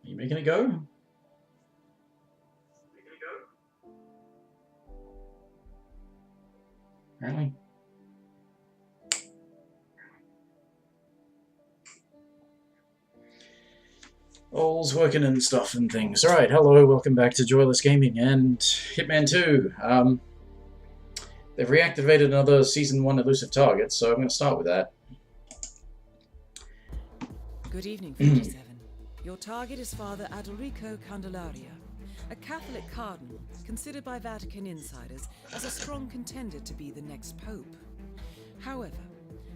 Are you making it go? Apparently. All's working and stuff and things. Alright, hello, welcome back to Joyless Gaming and Hitman 2. They've reactivated another Season 1 elusive target, so I'm going to start with that. Good evening, 57. Your target is Father Adalrico Candelaria, a Catholic cardinal considered by Vatican insiders as a strong contender to be the next pope. However,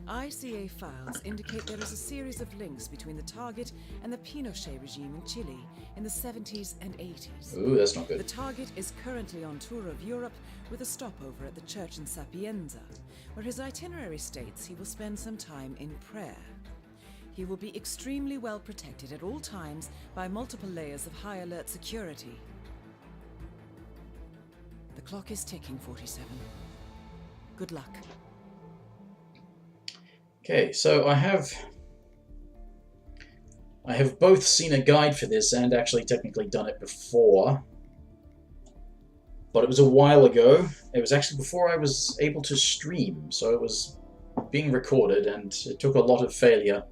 ICA files indicate there is a series of links between the target and the Pinochet regime in Chile in the 70s and 80s. Ooh, that's not good. The target is currently on tour of Europe with a stopover at the church in Sapienza, where his itinerary states he will spend some time in prayer. He will be extremely well protected at all times by multiple layers of high alert security. The clock is ticking, 47. Good luck. Okay, so I have both seen a guide for this and actually technically done it before. But it was a while ago. It was actually before I was able to stream, so it was being recorded and it took a lot of failure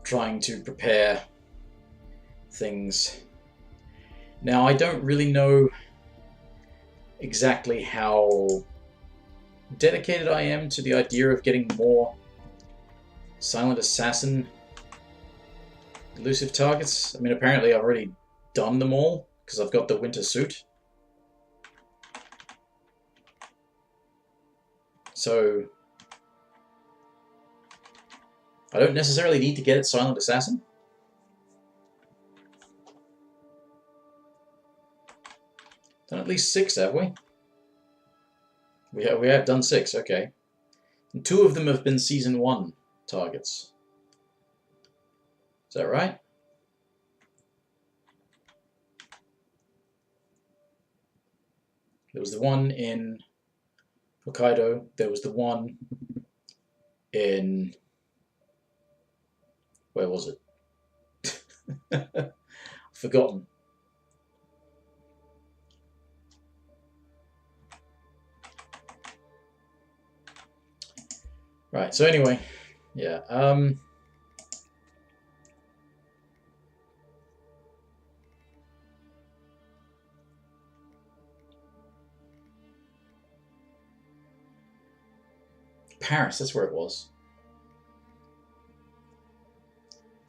trying to prepare things. Now, I don't really know exactly how dedicated I am to the idea of getting more Silent Assassin elusive targets. I mean, apparently I've already done them all because I've got the winter suit. So I don't necessarily need to get it Silent Assassin. Done at least 6, have we? We have done 6, okay. And 2 of them have been Season 1 targets. Is that right? There was the one in Hokkaido. There was the one in... where was it? Forgotten. Right, so anyway, yeah, Paris, that's where it was.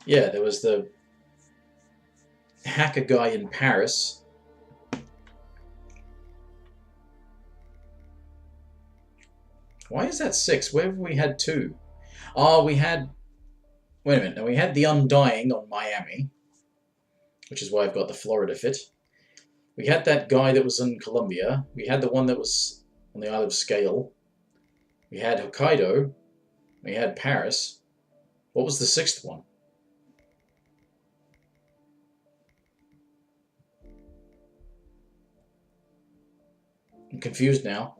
Yeah, there was the hacker guy in Paris. Why is that 6? Where have we had 2? Oh, we had... wait a minute. Now, we had the Undying on Miami, which is why I've got the Florida fit. We had that guy that was in Colombia. We had the one that was on the Isle of Scale. We had Hokkaido. We had Paris. What was the 6th one? I'm confused now.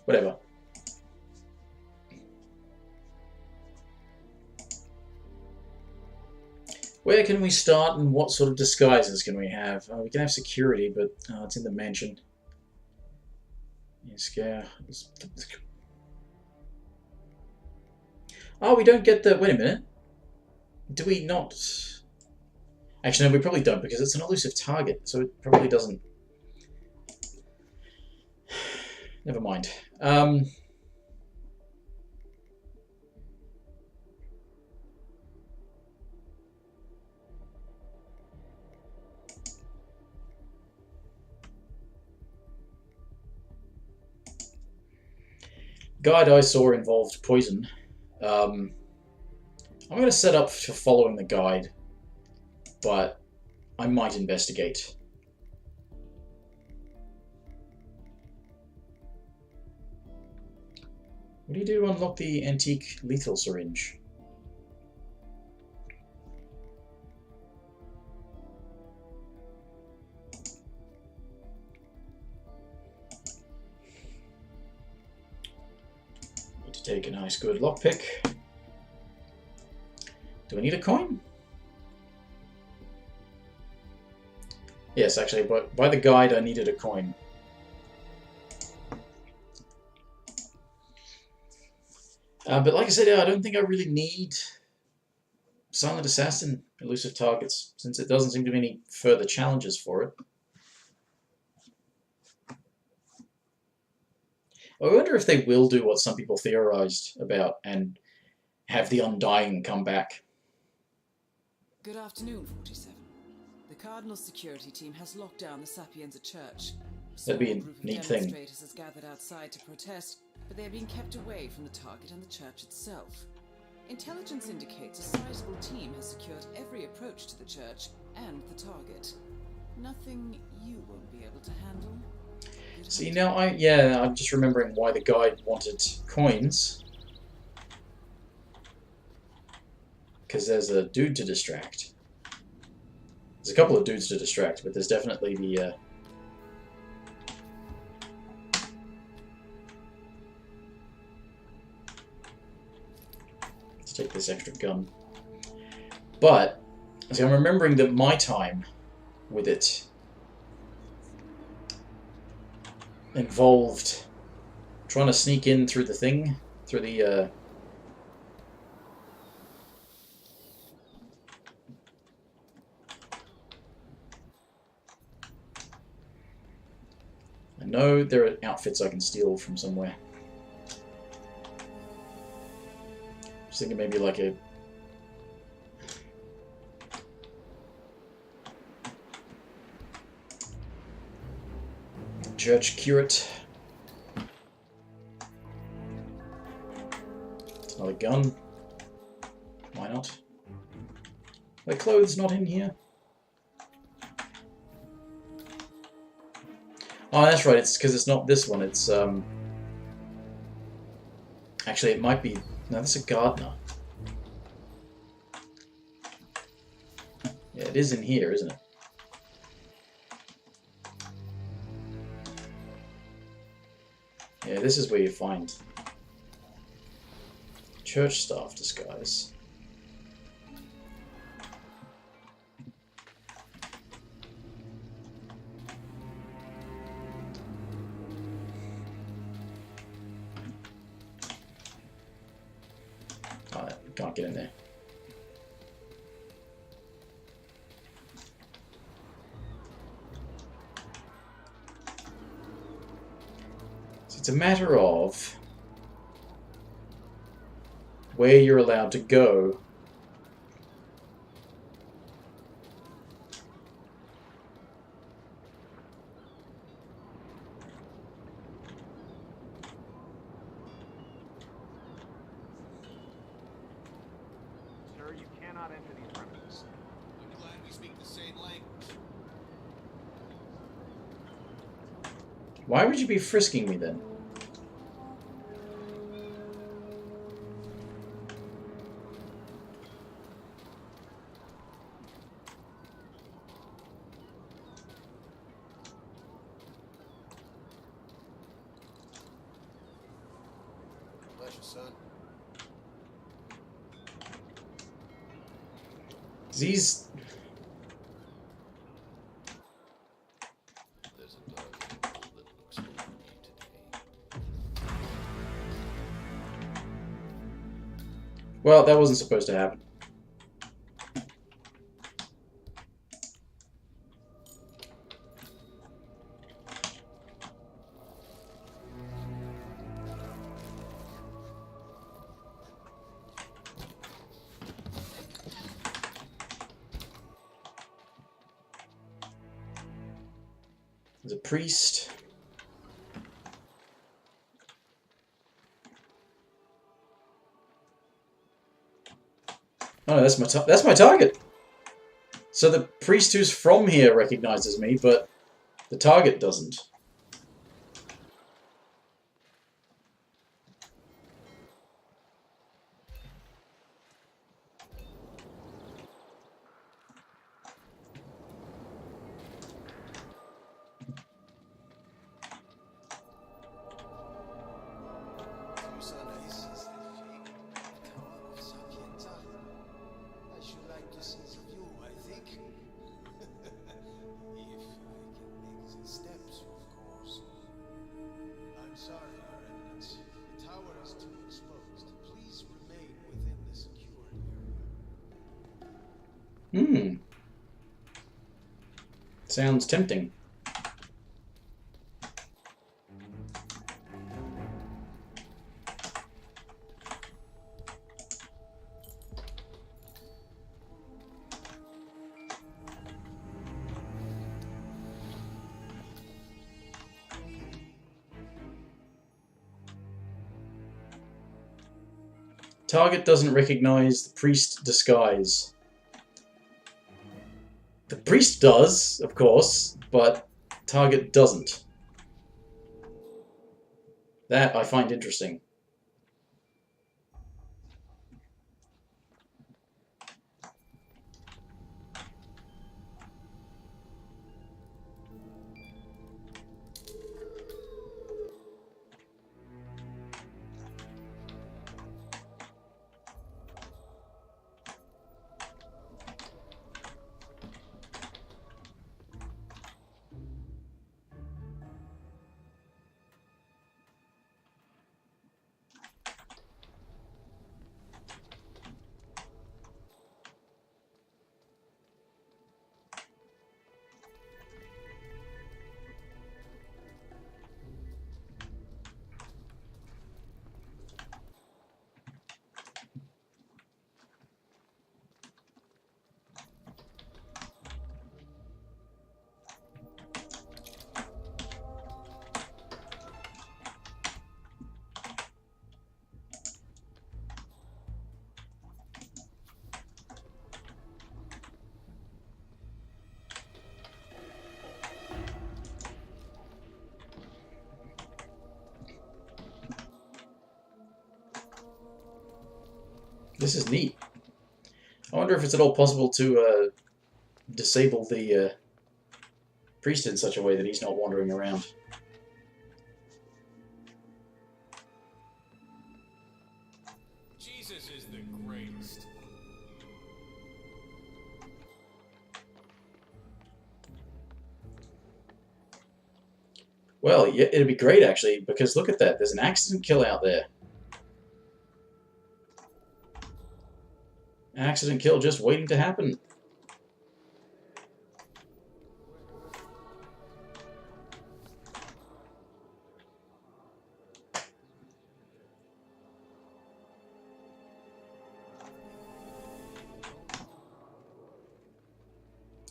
Whatever. Where can we start and what sort of disguises can we have? We can have security, but it's in the mansion. Yeah, scare. Oh, we don't get the... wait a minute. Do we not... actually, no, we probably don't because it's an elusive target, so it probably doesn't... never mind. Guide I saw involved poison. I'm going to set up for following the guide, but I might investigate. What do you do to unlock the antique lethal syringe? Need to take a nice good lockpick. Do I need a coin? Yes, actually, but by the guide I needed a coin. But like I said, I don't think I really need Silent Assassin elusive targets, since it doesn't seem to be any further challenges for it. I wonder if they will do what some people theorized about and have the Undying come back. Good afternoon, 47. The Cardinal's security team has locked down the Sapienza Church. That'd be a group of neat thing. Demonstrators has gathered outside to protest, but they are being kept away from the target and the church itself. Intelligence indicates a sizable team has secured every approach to the church and the target. Nothing you won't be able to handle. See, now I'm just remembering why the guide wanted coins. Because there's a dude to distract. There's a couple of dudes to distract, but there's definitely the let's take this extra gun. But see, I'm remembering that my time with it involved trying to sneak in through the thing, through the I know there are outfits I can steal from somewhere. Just thinking maybe like a church curate. It's another gun. Why not? My clothes not in here. Oh, that's right. It's because it's not this one. It's actually it might be. No, that's a gardener. Yeah, it is in here, isn't it? Yeah, this is where you find church staff disguise. Oh, can't get in there. It's a matter of where you're allowed to go. Sir, you cannot enter these premises. I'm glad we speak the same language. Why would you be frisking me then? Bless you, son. These. There's a dog that looks over me today. Well, that wasn't supposed to happen. There's a priest. Oh, no, that's my target. So the priest who's from here recognizes me, but the target doesn't. the steps, of course. I'm sorry, Your Eminence. The tower is too exposed. Please remain within the secured area. Hmm. Sounds tempting. Target doesn't recognize the priest disguise. The priest does, of course, but target doesn't. That I find interesting. This is neat. I wonder if it's at all possible to disable the priest in such a way that he's not wandering around. Jesus is the greatest. Well, yeah, it'd be great actually, because look at that. There's an accident kill out there. Accident kill just waiting to happen.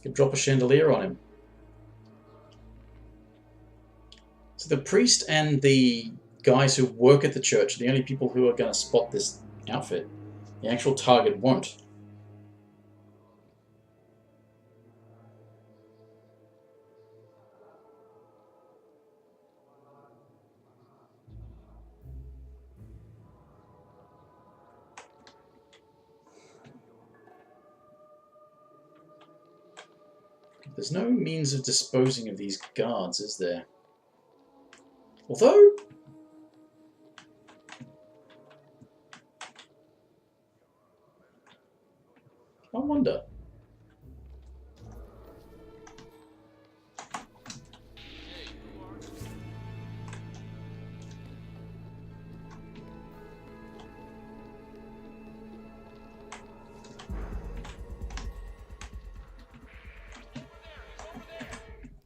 Could drop a chandelier on him. So the priest and the guys who work at the church are the only people who are going to spot this outfit. The actual target won't. There's no means of disposing of these guards, is there? Although... I wonder.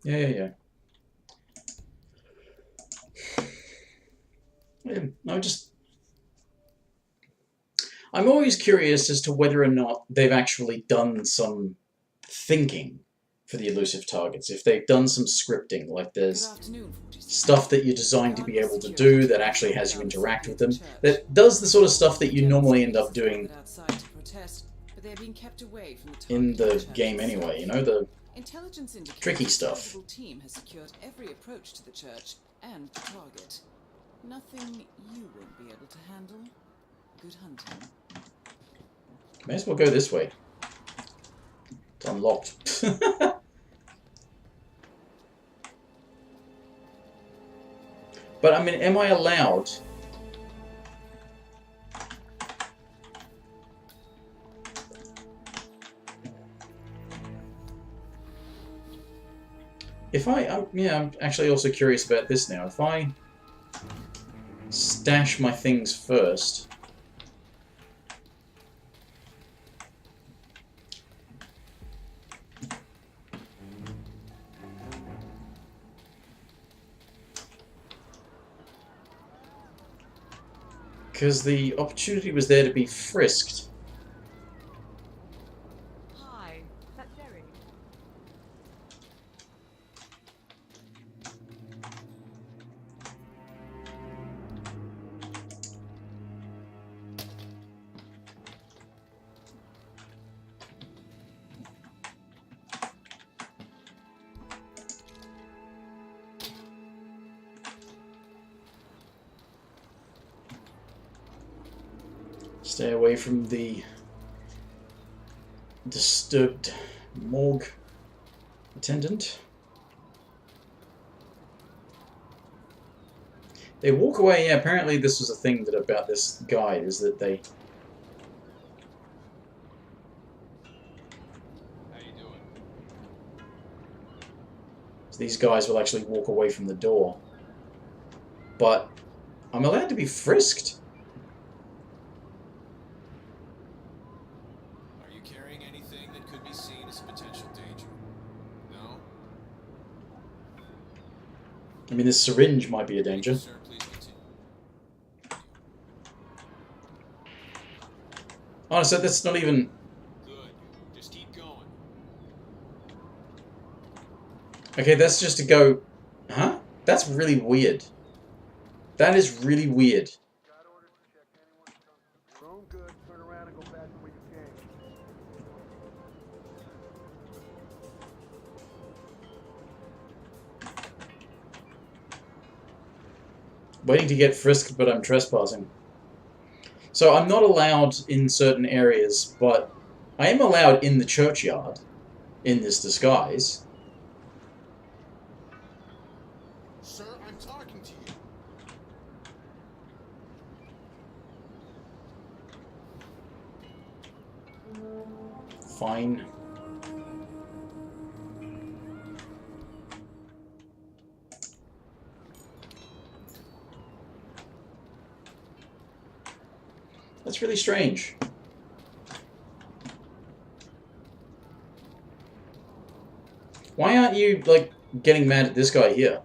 Yeah. I'm always curious as to whether or not they've actually done some thinking for the elusive targets. If they've done some scripting, like there's stuff that you're designed to be able to do that actually has you interact with them, that does the sort of stuff that you normally end up doing in the game anyway, you know, the tricky stuff. The team has secured every approach to the church and the target. Nothing you won't be able to handle. Good hunting. May as well go this way. It's unlocked. But I mean, am I allowed? If I'm actually also curious about this now. If I stash my things first. Because the opportunity was there to be frisked. Hi, that's Jerry. Stay away from the disturbed morgue attendant. They walk away. Yeah, apparently this was a thing that about this guide is that they. How you doing? These guys will actually walk away from the door. But I'm allowed to be frisked. Are you carrying anything that could be seen as a potential danger? No? I mean, this syringe might be a danger. Sir, please continue. Honestly, that's not even. Good. Just keep going. Okay, that's just to go. Huh? That's really weird. That is really weird. Got orders to check anyone who comes. Your own good. Turn around and go back to where you came. Waiting to get frisked, but I'm trespassing. So I'm not allowed in certain areas, but I am allowed in the churchyard in this disguise. Sir, I'm talking to you. Fine. That's really strange. Why aren't you, like, getting mad at this guy here?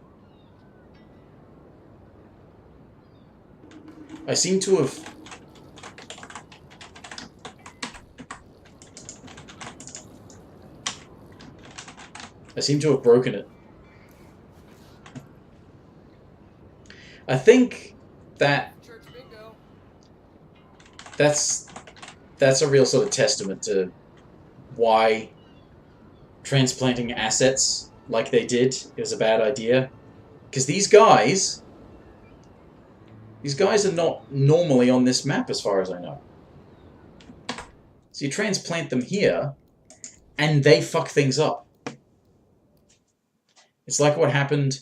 I seem to have... broken it. I think that... Church bingo. That's a real sort of testament to why transplanting assets like they did is a bad idea. Because these guys are not normally on this map as far as I know. So you transplant them here, and they fuck things up. It's like what happened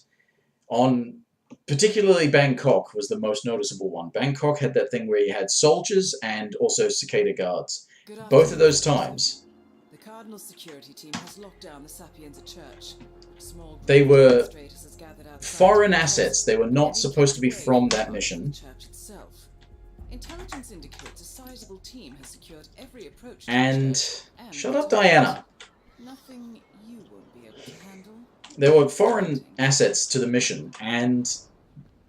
on... Particularly Bangkok was the most noticeable one. Bangkok had that thing where you had soldiers and also cicada guards. Both of those times, The Cardinal security team has locked down the Sapienza Church. A small group They of were demonstrators has gathered outside foreign to assets. They were not supposed to be from that mission. The church itself. Intelligence indicates a sizable team has secured every approach to And... the church and Shut up, its Diana. Nothing you won't be able to handle. There were foreign assets to the mission, and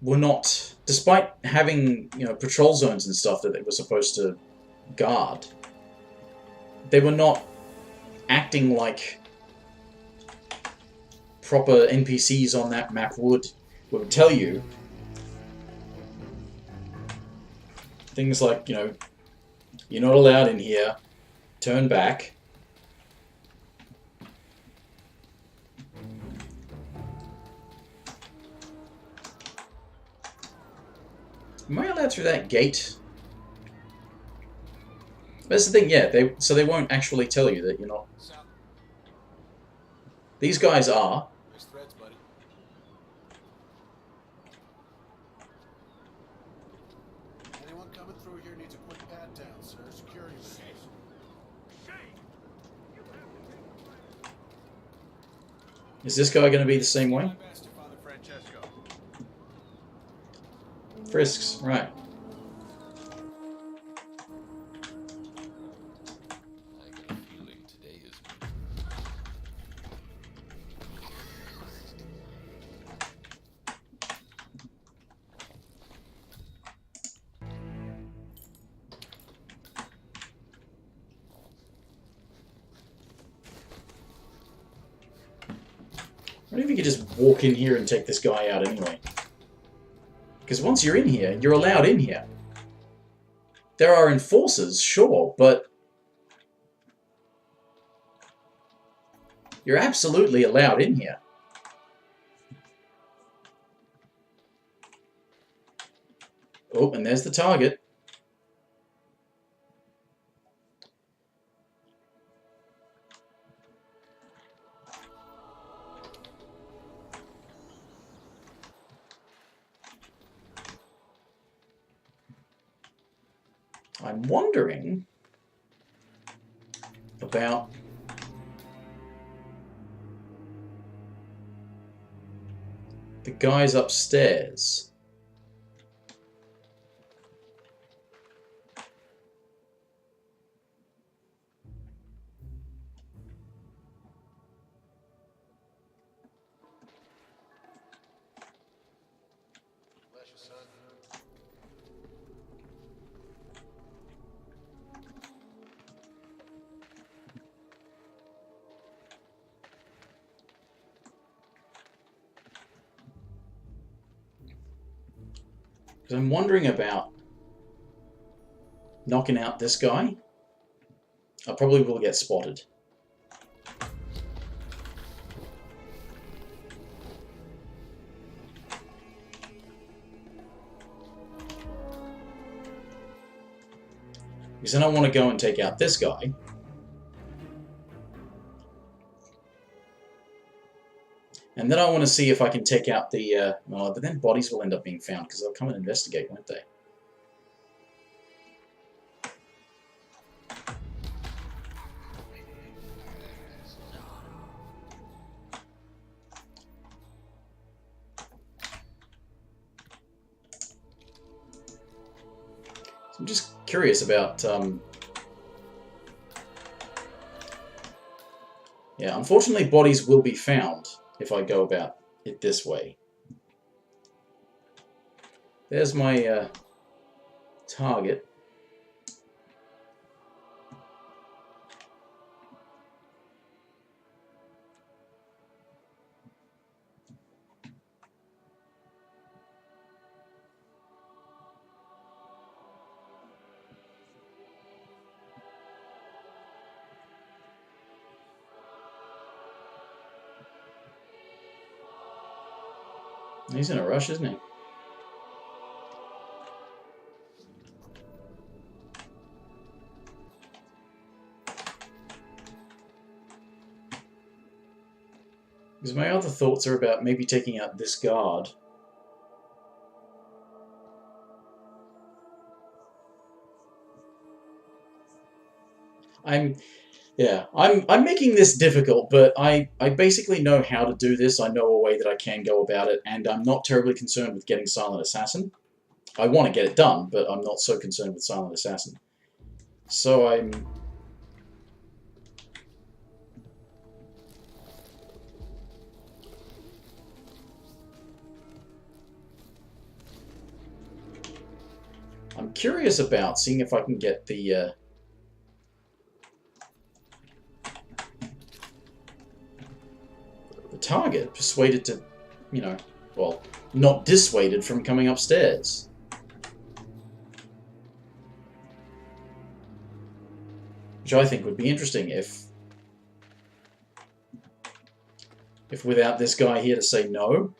were not... Despite having, you know, patrol zones and stuff that they were supposed to guard, they were not acting like proper NPCs on that map would tell you. Things like, you know, you're not allowed in here, turn back. Am I allowed through that gate? That's the thing, yeah, they won't actually tell you that you're not. These guys are. Nice threads, buddy. Anyone coming through here needs a quick pat down, sir. Security measures. Is this guy going to be the same way? My master, Father Francesco. Frisks, right. I got a feeling today is. I wonder if you could just walk in here and take this guy out anyway. Because once you're in here, you're allowed in here. There are enforcers, sure, but you're absolutely allowed in here. Oh, and there's the target. I'm wondering about the guys upstairs. Bless you, son. Because I'm wondering about knocking out this guy. I probably will get spotted. Because then I want to go and take out this guy. And then I want to see if I can take out the... but then bodies will end up being found because they'll come and investigate, won't they? So I'm just curious about... Yeah, unfortunately bodies will be found if I go about it this way. There's my target. He's in a rush, isn't he? Because my other thoughts are about maybe taking out this guard. I'm making this difficult, but I basically know how to do this. I know a way that I can go about it, and I'm not terribly concerned with getting Silent Assassin. I want to get it done, but I'm not so concerned with Silent Assassin. So I'm curious about seeing if I can get the target persuaded to, you know, well, not dissuaded from coming upstairs. Which I think would be interesting if without this guy here to say no,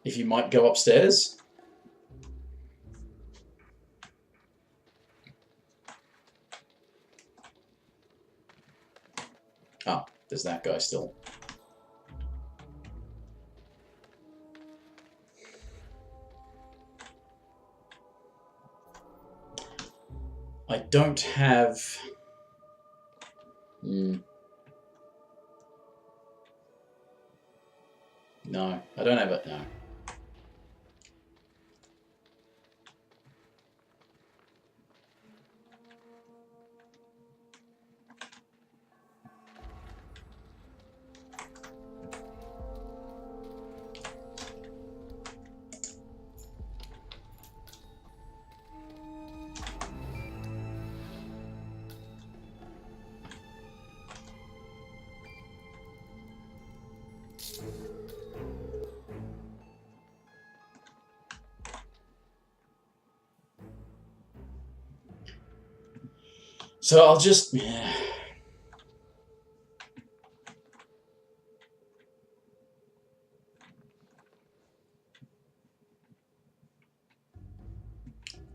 if you might go upstairs. Ah, there's that guy still. I don't have... No, I don't have it. No. So I'll just...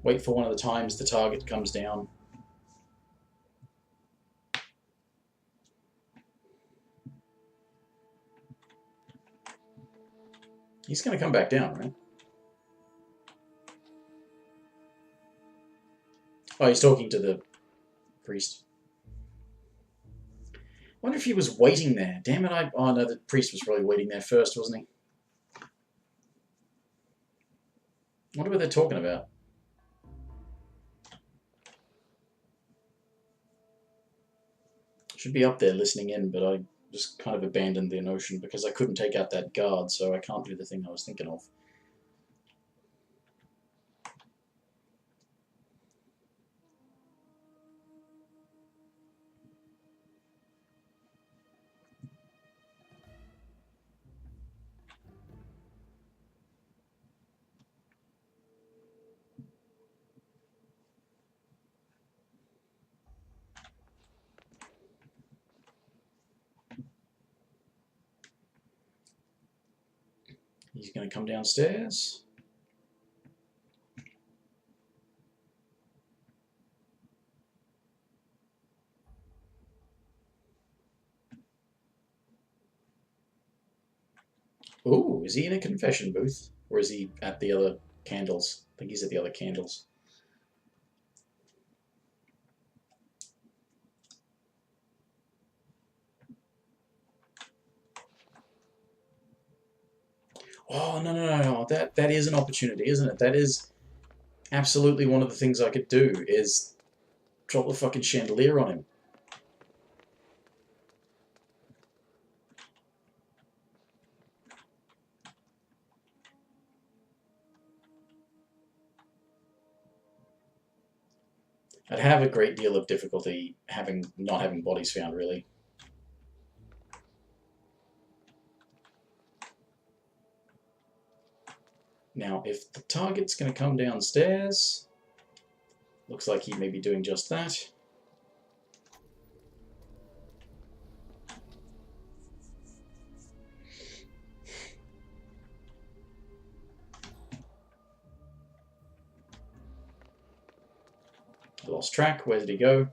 wait for one of the times the target comes down. He's going to come back down, right? Oh, he's talking to the priest. Wonder if he was waiting there. Damn it, oh no, the priest was probably waiting there first, wasn't he? Wonder what they're talking about. Should be up there listening in, but I just kind of abandoned the notion because I couldn't take out that guard, so I can't do the thing I was thinking of. He's going to come downstairs. Ooh, is he in a confession booth? Or is he at the other candles? I think he's at the other candles. Oh, no. That is an opportunity, isn't it? That is absolutely one of the things I could do, is drop the fucking chandelier on him. I'd have a great deal of difficulty not having bodies found, really. Now, if the target's going to come downstairs, looks like he may be doing just that. I lost track. Where did he go?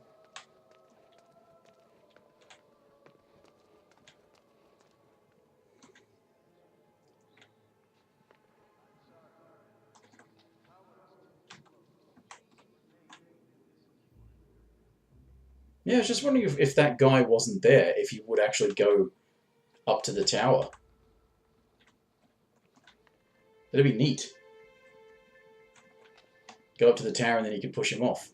Yeah, I was just wondering if that guy wasn't there, if he would actually go up to the tower. That'd be neat. Go up to the tower and then he can push him off.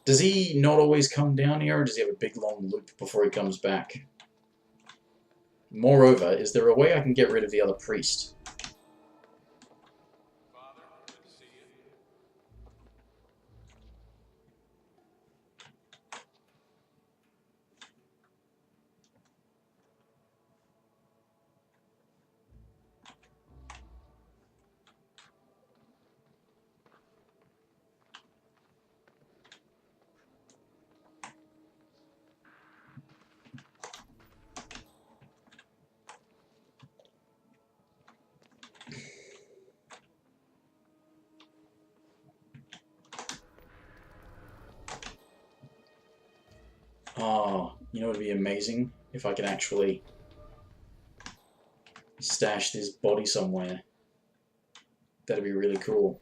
Does he not always come down here, or does he have a big long loop before he comes back? Moreover, is there a way I can get rid of the other priest? Oh, you know what would be amazing? If I could actually stash this body somewhere. That'd be really cool.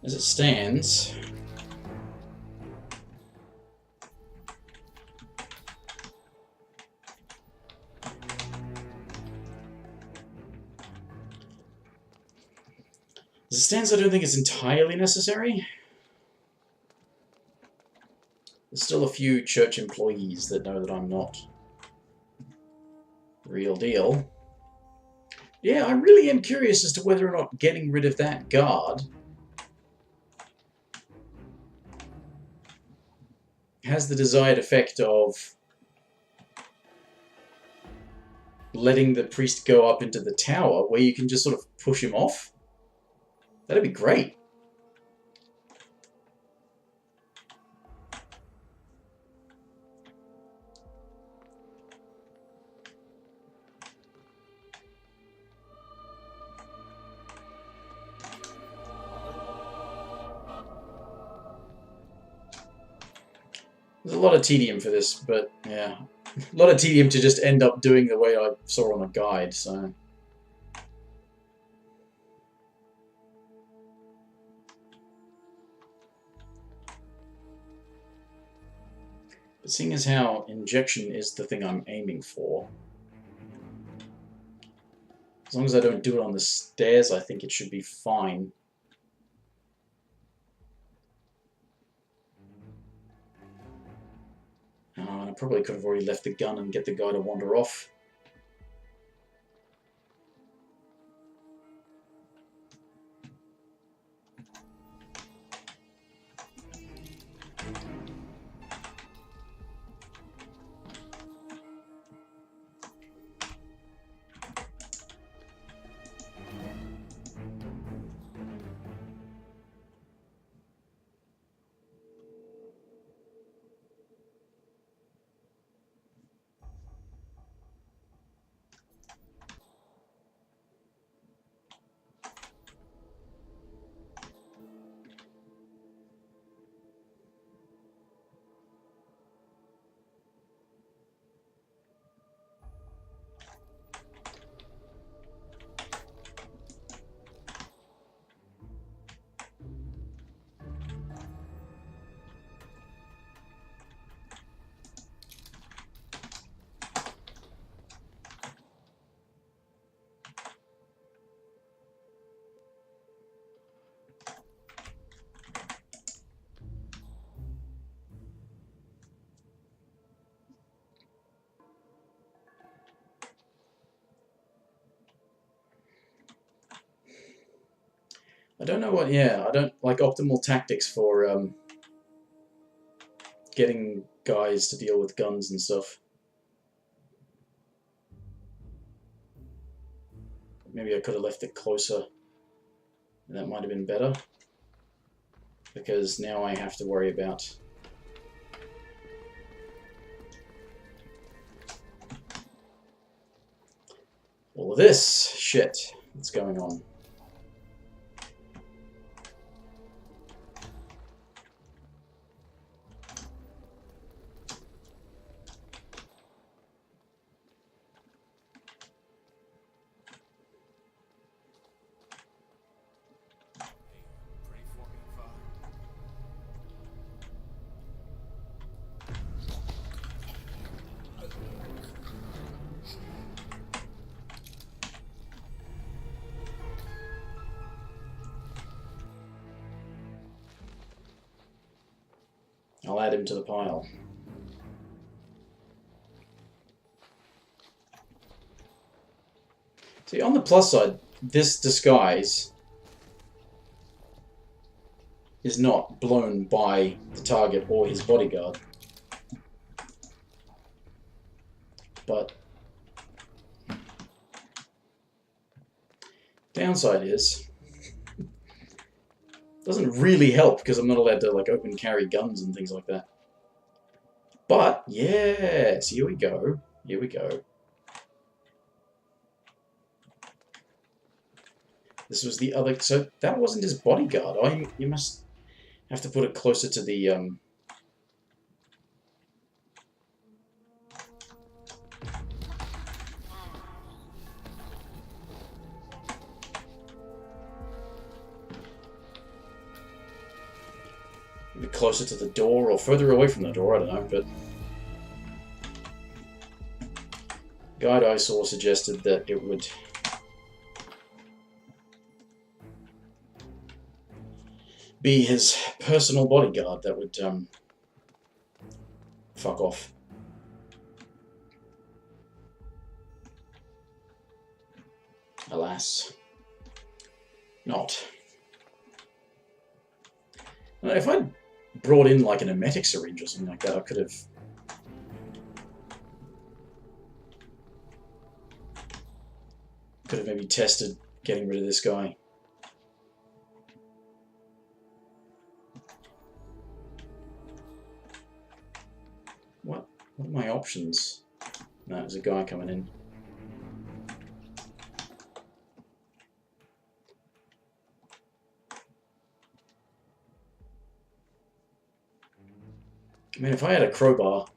As it stands, I don't think it's entirely necessary. There's still a few church employees that know that I'm not the real deal. Yeah, I really am curious as to whether or not getting rid of that guard has the desired effect of letting the priest go up into the tower where you can just sort of push him off. That'd be great. There's a lot of tedium for this, but yeah. A lot of tedium to just end up doing the way I saw on a guide, so... But seeing as how injection is the thing I'm aiming for, as long as I don't do it on the stairs, I think it should be fine. Oh, and I probably could have already left the gun and get the guy to wander off. I don't know what, yeah, I don't like optimal tactics for getting guys to deal with guns and stuff. Maybe I could have left it closer. That might have been better. Because now I have to worry about all of this shit that's going on. Pray for me, Father. I'll add him to the pile. See, on the plus side, this disguise is not blown by the target or his bodyguard. But downside is doesn't really help because I'm not allowed to like open carry guns and things like that. But yes, here we go. Here we go. This was the other, so that wasn't his bodyguard. Oh, you must have to put it closer to the closer to the door or further away from the door, I don't know, but guide I saw suggested that it would be his personal bodyguard that would fuck off. Alas, not. If I'd brought in like an emetic syringe or something like that, I could have maybe tested getting rid of this guy. What are my options? No, there's a guy coming in. I mean, if I had a crowbar...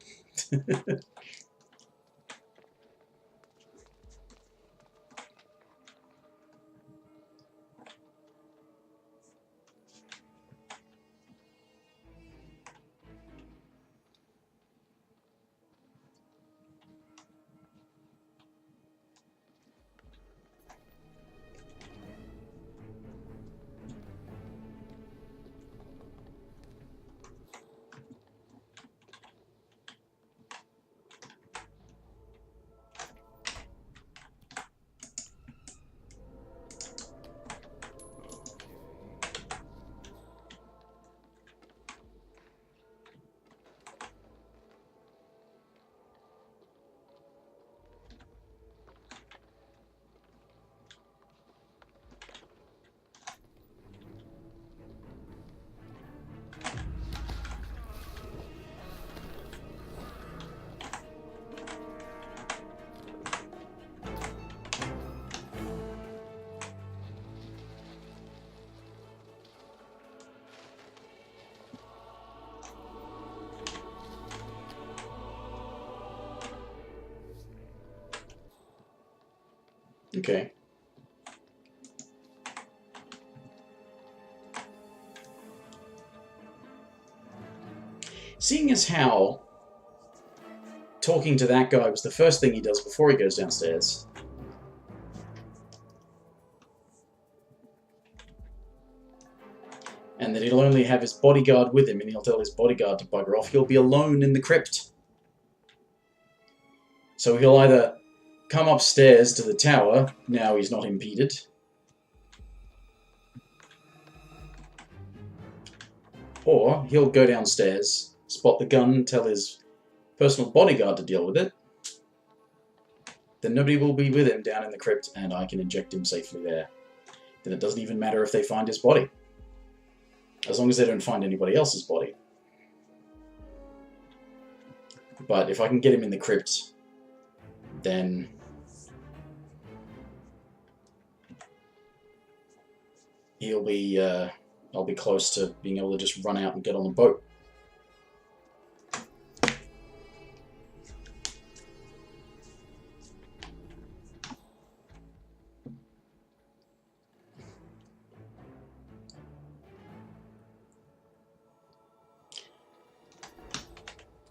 Okay. Seeing as how talking to that guy was the first thing he does before he goes downstairs, and that he'll only have his bodyguard with him and he'll tell his bodyguard to bugger off, he'll be alone in the crypt. So he'll either come upstairs to the tower, now he's not impeded, or he'll go downstairs, spot the gun, tell his personal bodyguard to deal with it, then nobody will be with him down in the crypt and I can inject him safely there. Then it doesn't even matter if they find his body, as long as they don't find anybody else's body. But if I can get him in the crypt, then he'll be, I'll be close to being able to just run out and get on the boat.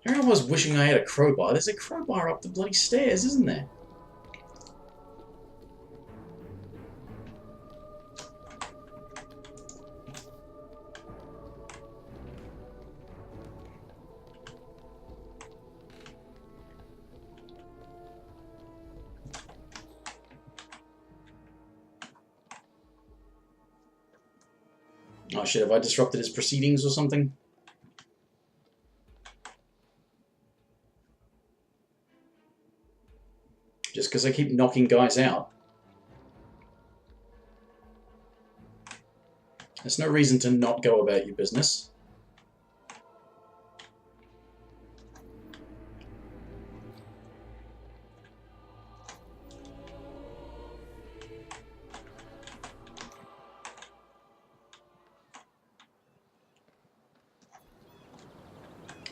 Here I was wishing I had a crowbar. There's a crowbar up the bloody stairs, isn't there? Oh shit, have I disrupted his proceedings or something? Just because I keep knocking guys out. There's no reason to not go about your business.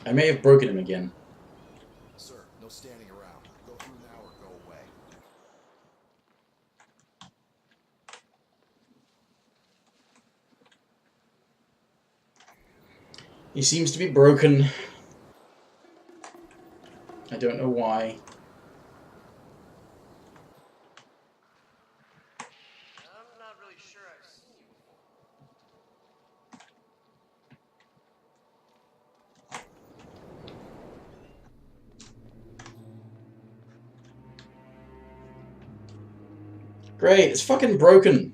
I may have broken him again. Sir, no standing around. Go through now or go away. He seems to be broken. I don't know why. I'm not really sure I've seen you before. Great, it's fucking broken.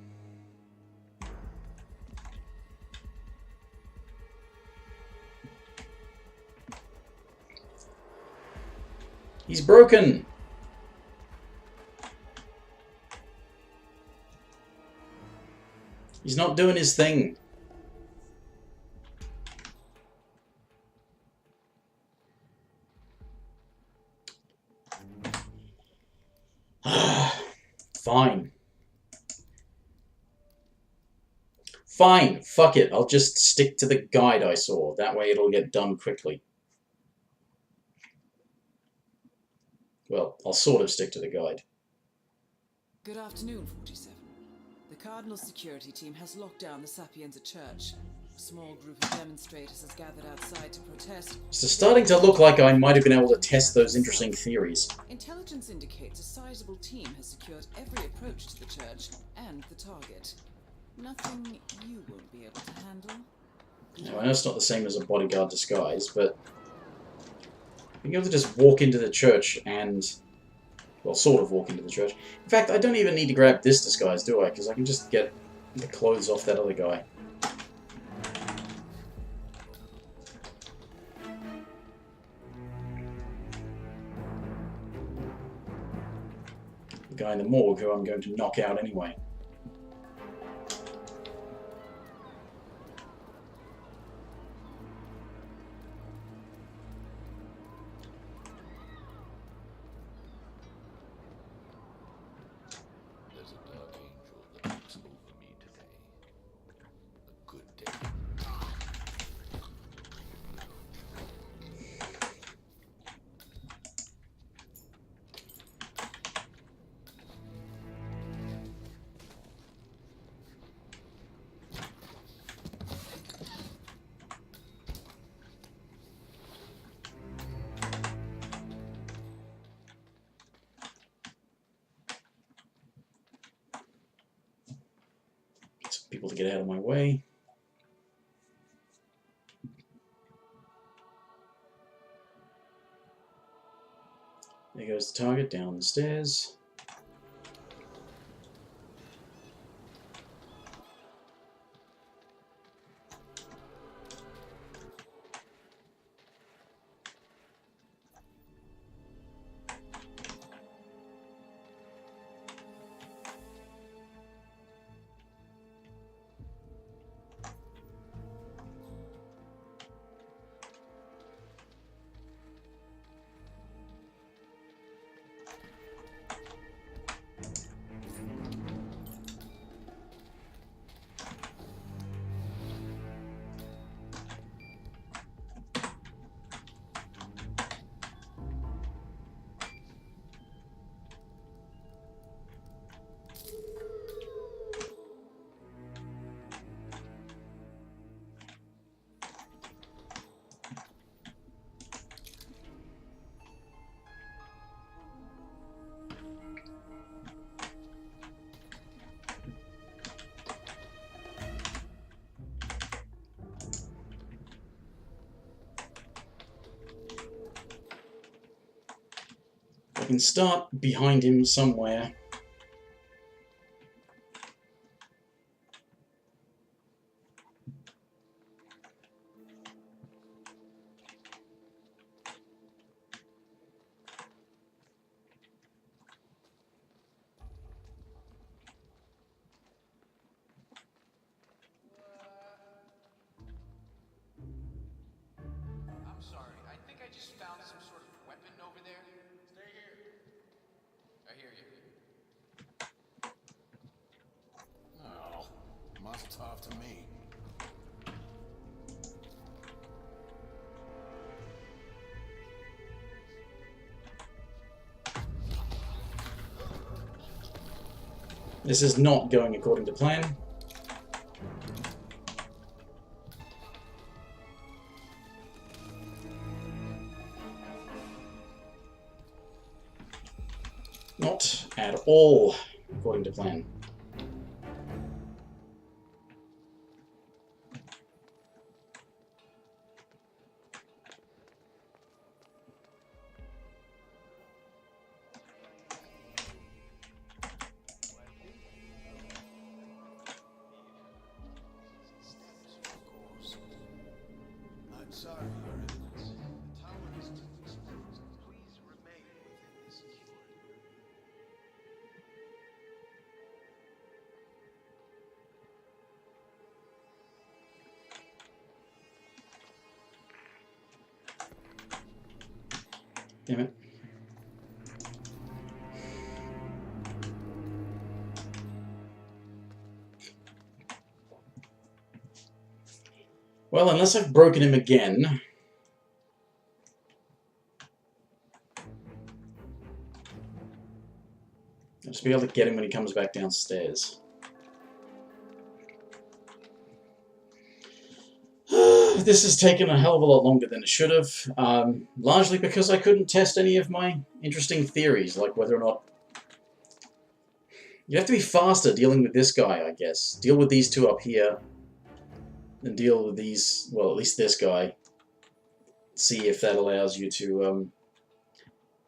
He's broken. He's not doing his thing. Fine. Fine, fuck it. I'll just stick to the guide I saw. That way it'll get done quickly. Well, I'll sort of stick to the guide. Good afternoon, 47. The Cardinal security team has locked down the Sapienza Church. A small group of demonstrators has gathered outside to protest. It's starting to look like I might have been able to test those interesting theories. Intelligence indicates a sizable team has secured every approach to the church and the target. Nothing you won't be able to handle. Now, I know it's not the same as a bodyguard disguise, but being able to just walk into the church and, well, sort of walk into the church. In fact, I don't even need to grab this disguise, do I? Because I can just get the clothes off that other guy. The guy in the morgue who I'm going to knock out anyway. There's a dark angel that looks over me today. A good day. Get some people to get out of my way. There goes the target down the stairs. I can start behind him somewhere. I'm sorry, I think I just found some sort of weapon over there. Stay here. I hear you. Oh, mazel tov to me. This is not going according to plan. Not at all according to plan. I'm sorry, Your Eminence. The tower is too exposed. Please remain within the secure area. Damn it. Well, unless I've broken him again. I'll just be able to get him when he comes back downstairs. This has taken a hell of a lot longer than it should have, largely because I couldn't test any of my interesting theories, like whether or not... You have to be faster dealing with this guy, I guess. Deal with these two up here, and deal with these, well, at least this guy. See if that allows you to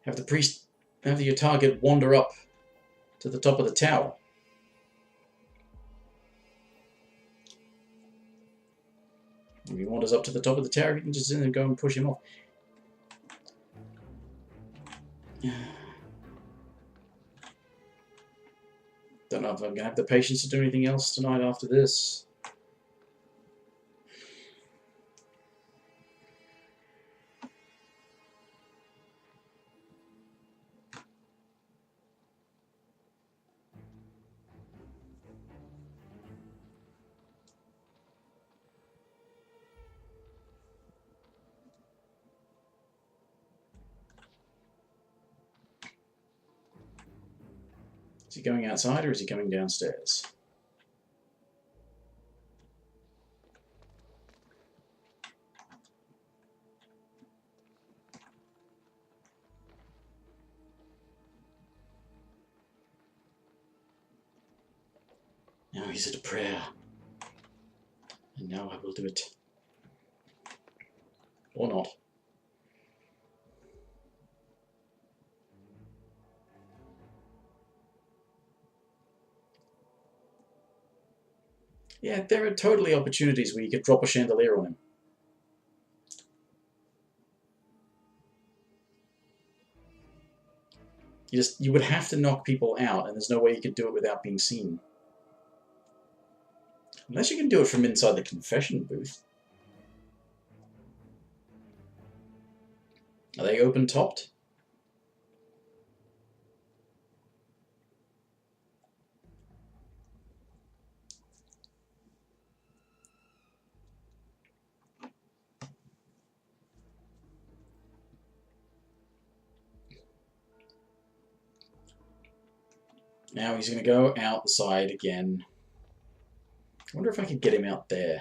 have your target wander up to the top of the tower. If he wanders up to the top of the tower, you can just in and go and push him off. Don't know if I'm going to have the patience to do anything else tonight after this. Is he going outside or is he coming downstairs? Now he's at a prayer. And now I will do it. Or not. Yeah, there are totally opportunities where you could drop a chandelier on him. You would have to knock people out, and there's no way you could do it without being seen. Unless you can do it from inside the confession booth. Are they open-topped? Now he's going to go out the side again. I wonder if I could get him out there.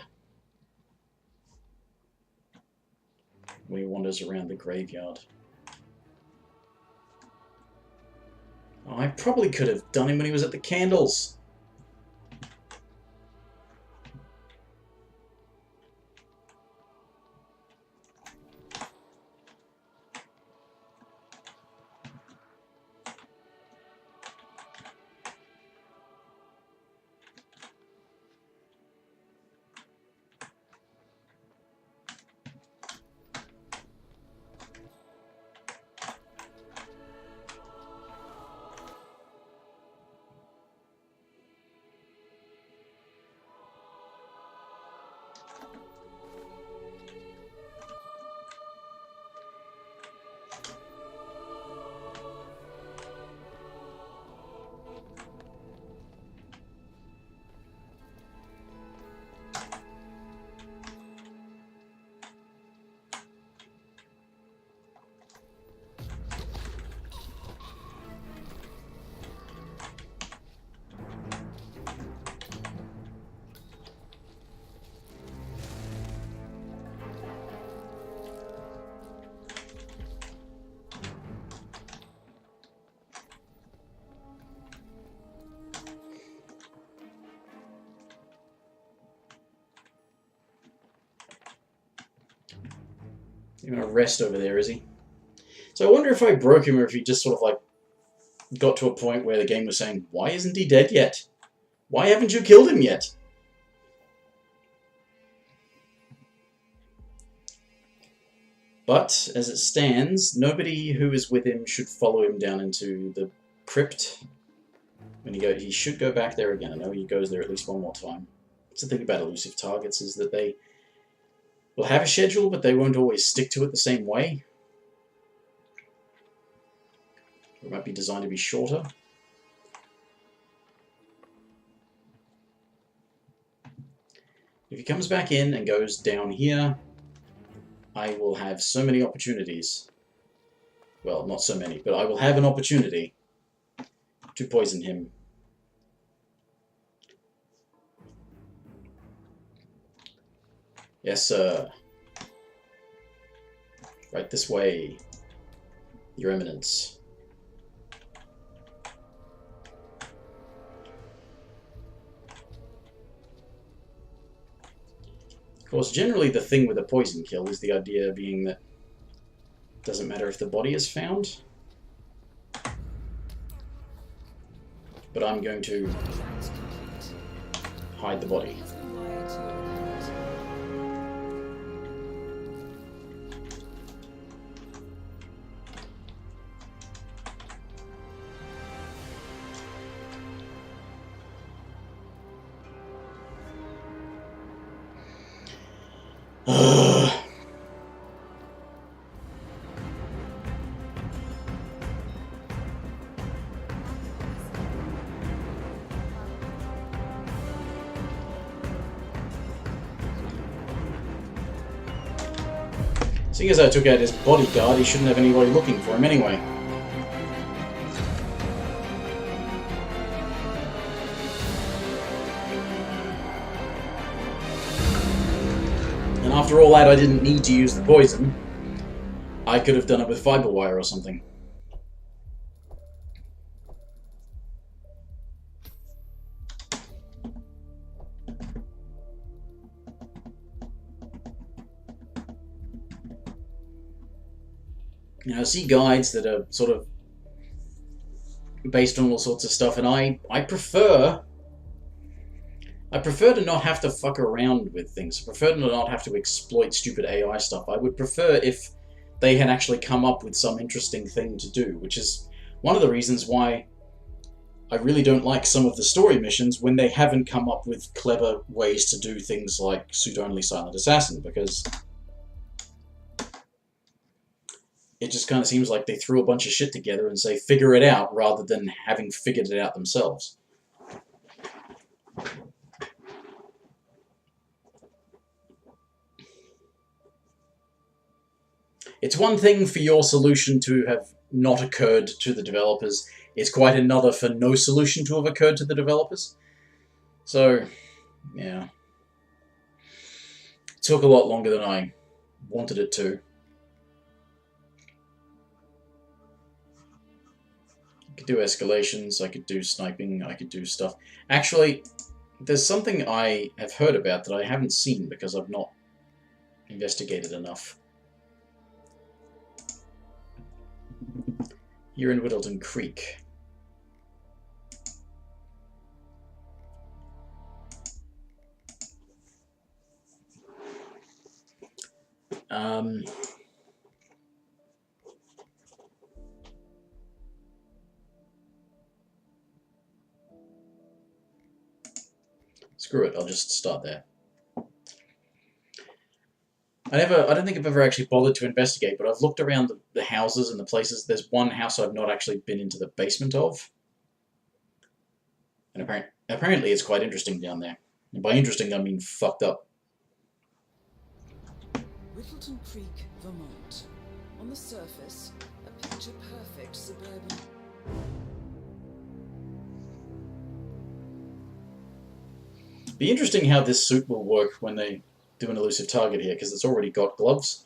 When he wanders around the graveyard. Oh, I probably could have done him when he was at the candles. He's gonna rest over there, is he? So I wonder if I broke him or if he just sort of like got to a point where the game was saying, why isn't he dead yet? Why haven't you killed him yet? But, as it stands, nobody who is with him should follow him down into the crypt. When he should go back there again. I know he goes there at least one more time. That's the thing about elusive targets, is that they will have a schedule, but they won't always stick to it the same way. It might be designed to be shorter. If he comes back in and goes down here, I will have so many opportunities. Well, not so many, but I will have an opportunity to poison him. Yes, sir. Right this way, Your Eminence. Of course, generally the thing with a poison kill is the idea being that it doesn't matter if the body is found. But I'm going to hide the body. Seeing as I took out his bodyguard, he shouldn't have anybody looking for him anyway. And after all that, I didn't need to use the poison. I could have done it with fiber wire or something. You know, I see guides that are sort of based on all sorts of stuff, and I prefer to not have to fuck around with things. I prefer to not have to exploit stupid AI stuff. I would prefer if they had actually come up with some interesting thing to do, which is one of the reasons why I really don't like some of the story missions when they haven't come up with clever ways to do things like suit-only Silent Assassin, because it just kind of seems like they threw a bunch of shit together and say, figure it out, rather than having figured it out themselves. It's one thing for your solution to have not occurred to the developers. It's quite another for no solution to have occurred to the developers. So, yeah. It took a lot longer than I wanted it to. I could do escalations, I could do sniping, I could do stuff. Actually, there's something I have heard about that I haven't seen because I've not investigated enough. Here in Whittleton Creek. Screw it, I'll just start there. I don't think I've ever actually bothered to investigate, but I've looked around the houses and the places. There's one house I've not actually been into the basement of. And apparently it's quite interesting down there. And by interesting, I mean fucked up. Whittleton Creek, Vermont. On the surface, a picture-perfect suburban... Be interesting how this suit will work when they do an elusive target here, because it's already got gloves.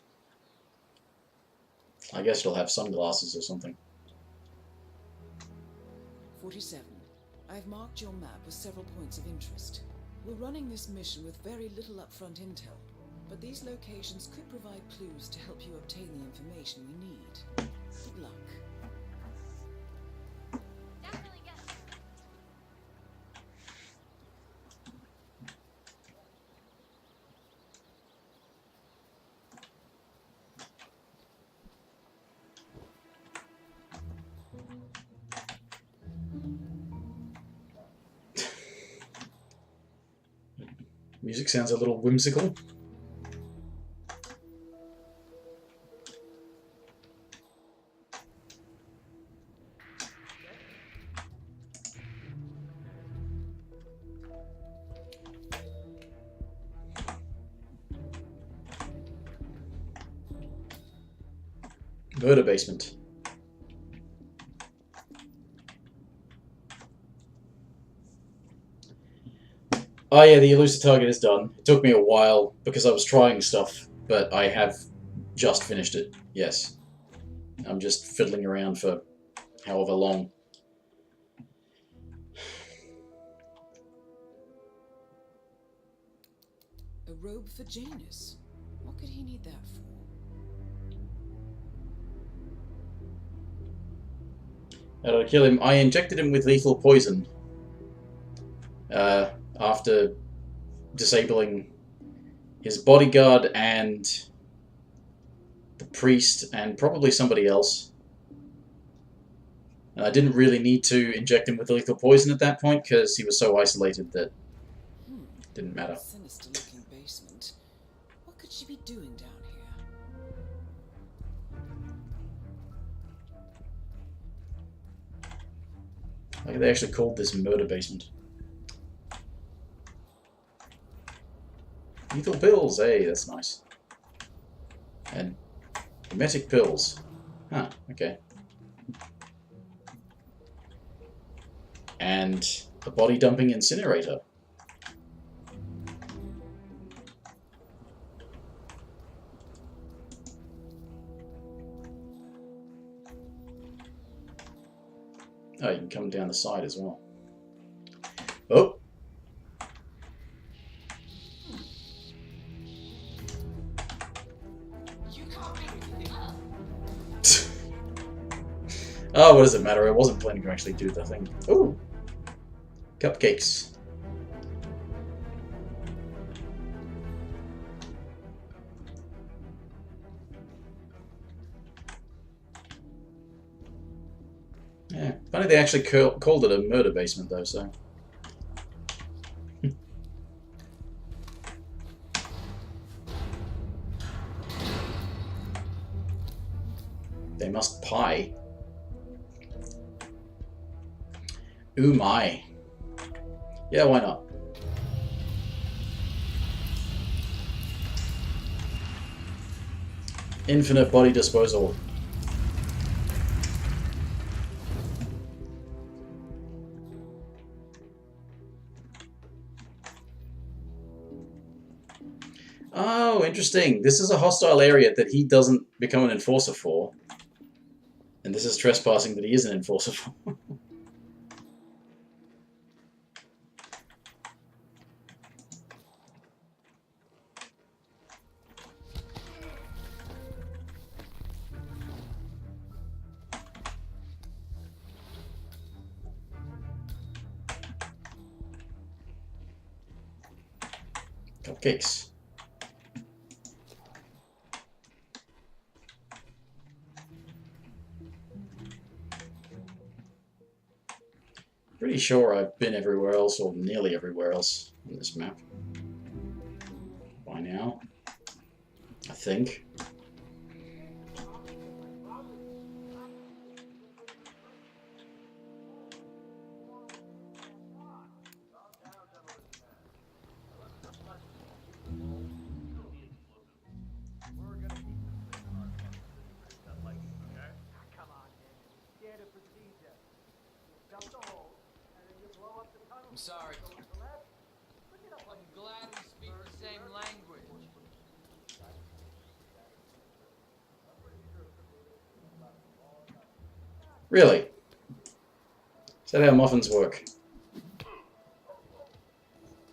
I guess it'll have sunglasses or something. 47. I've marked your map with several points of interest. We're running this mission with very little upfront intel. but these locations could provide clues to help you obtain the information we need. Good luck. Definitely get it. Music sounds a little whimsical. Murder basement. Oh yeah, the elusive target is done. It took me a while because I was trying stuff, but I have just finished it. Yes. I'm just fiddling around for however long. A robe for Janus. What could he need that for? How did I kill him? I injected him with lethal poison. After disabling his bodyguard and the priest and probably somebody else. And I didn't really need to inject him with lethal poison at that point because he was so isolated that it didn't matter. Sinister looking basement. What could she be doing down here? Like they actually called this murder basement. Lethal pills, hey, that's nice. And emetic pills. Huh, okay. And a body dumping incinerator. Oh, you can come down the side as well. Oh! Oh, what does it matter? I wasn't planning to actually do the thing. Ooh! Cupcakes. Yeah, funny they actually called it a murder basement though, so... They must pie. Ooh my. Yeah, why not? Infinite body disposal. Oh, interesting. This is a hostile area that he doesn't become an enforcer for. And this is trespassing that he is an enforcer for. Cupcakes. Pretty sure I've been everywhere else, or nearly everywhere else on this map. By now. I think. Come on, man. Standard procedure. You dump the hole, and then you blow up the tunnel. I'm sorry. Go to the left. I'm glad we speak the same language. Really? Is that how muffins work?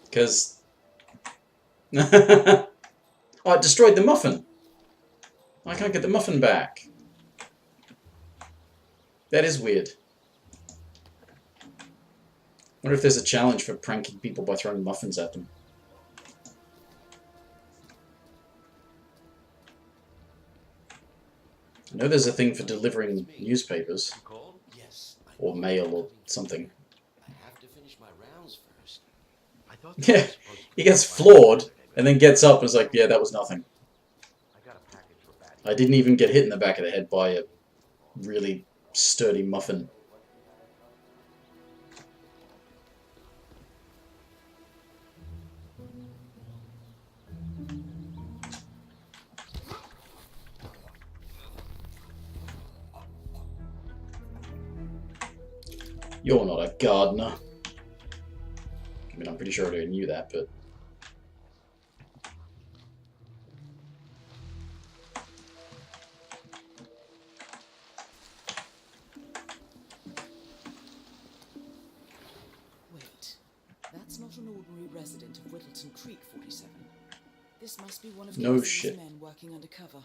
Because... Oh, it destroyed the muffin. I can't get the muffin back. That is weird. Wonder if there's a challenge for pranking people by throwing muffins at them. I know there's a thing for delivering newspapers. Yes. Or mail or something. I have to finish my rounds first. Yeah, he gets floored and then gets up and is like, yeah, that was nothing. I didn't even get hit in the back of the head by a really sturdy muffin. You're not a gardener. I mean, I'm pretty sure I already knew that, but... Wait, that's not an ordinary resident of Whittleton Creek, 47. This must be one of No Elusiv's shit. men working undercover.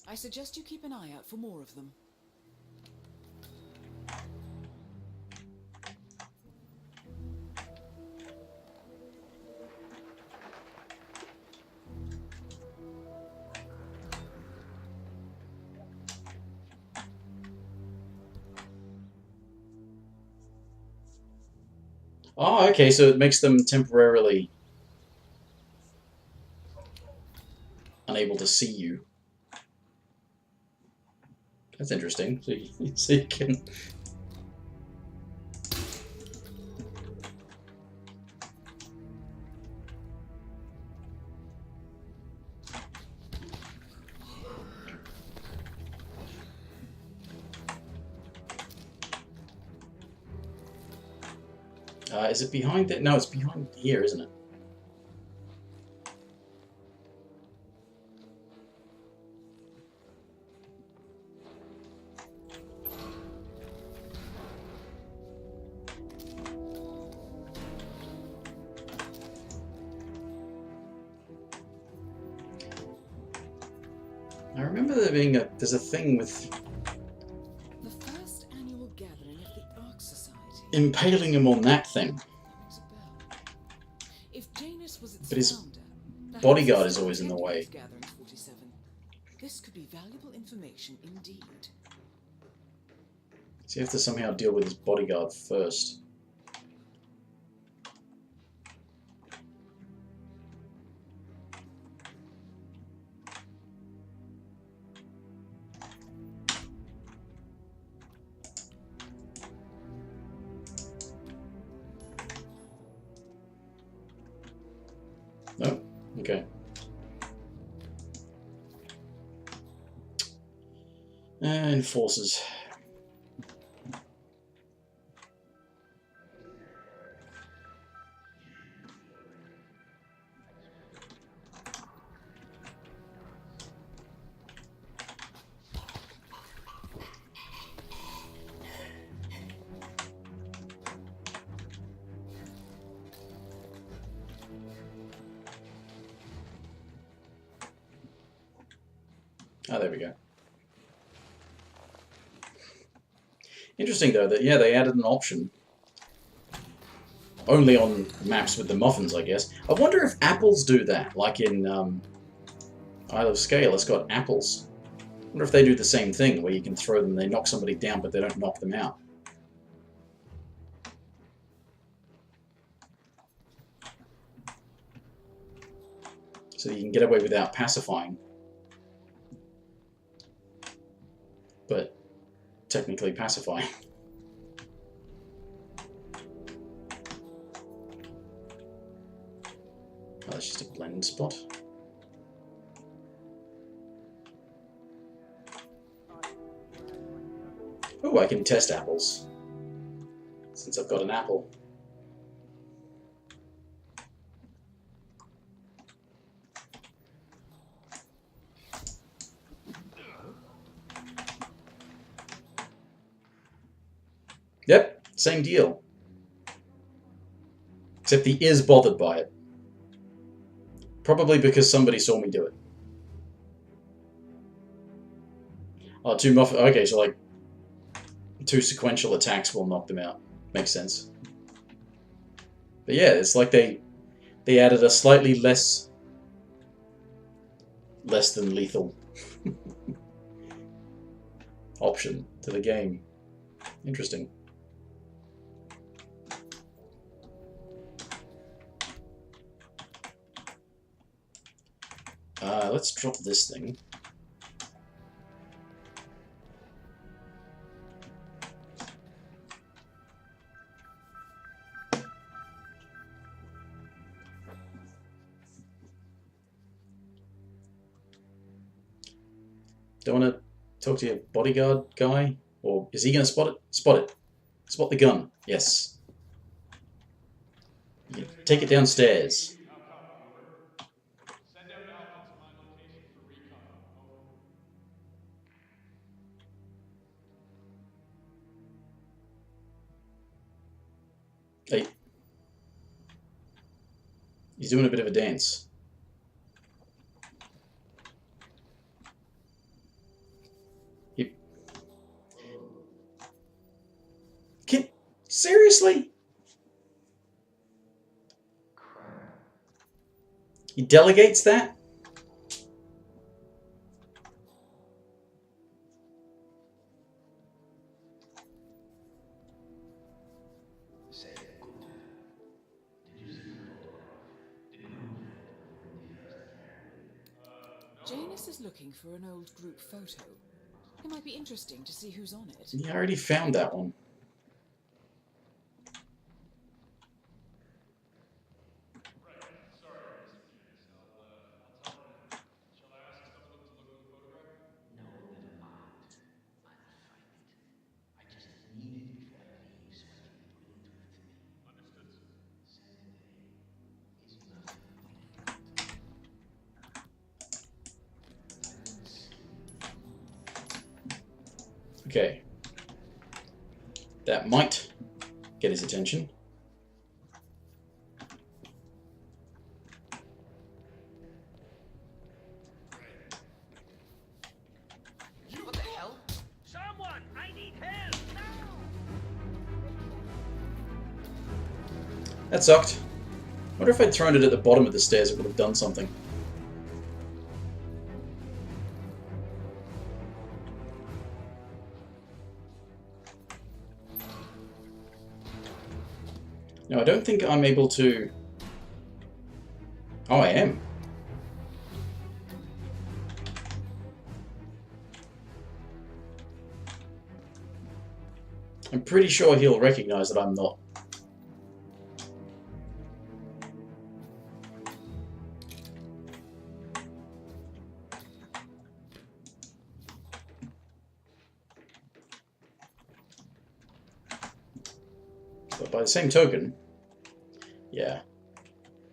I suggest you keep an eye out for more of them. Oh, okay, so it makes them temporarily unable to see you. That's interesting. So you can... is it behind it? No, it's behind here, isn't it? I remember there being there's a thing with The first annual gathering of the Ark Society. impaling him on that thing. Rings a bell. If Janus was its But his founder, perhaps bodyguard it's is always in the way. gathering 47. This could be valuable information indeed. So you have to somehow deal with his bodyguard first. No? Okay. Enforcers. Oh, there we go. Interesting, though, that, yeah, they added an option. Only on maps with the muffins, I guess. I wonder if apples do that, like in Isle of Scale, it's got apples. I wonder if they do the same thing, where you can throw them, they knock somebody down, but they don't knock them out. So you can get away without pacifying. But technically pacifying. Oh, that's just a blend spot. Oh, I can test apples. Since I've got an apple. Yep, same deal. Except he is bothered by it. Probably because somebody saw me do it. Oh, two muff. Okay, so like 2 sequential attacks will knock them out. Makes sense. But yeah, it's like they added a slightly less than lethal option to the game. Interesting. Let's drop this thing. Don't want to talk to your bodyguard guy? Or is he going to spot it? Spot it. Spot the gun. Yes. You take it downstairs. Send out Alpha to my location for recon. Over. Hey. He's doing a bit of a dance. Seriously? He delegates that? Janus is looking for an old group photo. It might be interesting to see who's on it. Yeah, I already found that one. Okay. That might get his attention. What the hell? Someone! I need help! That sucked. Wonder if I'd thrown it at the bottom of the stairs, it would have done something. No, I don't think I'm able to... Oh, I am. I'm pretty sure he'll recognize that I'm not. But by the same token, yeah,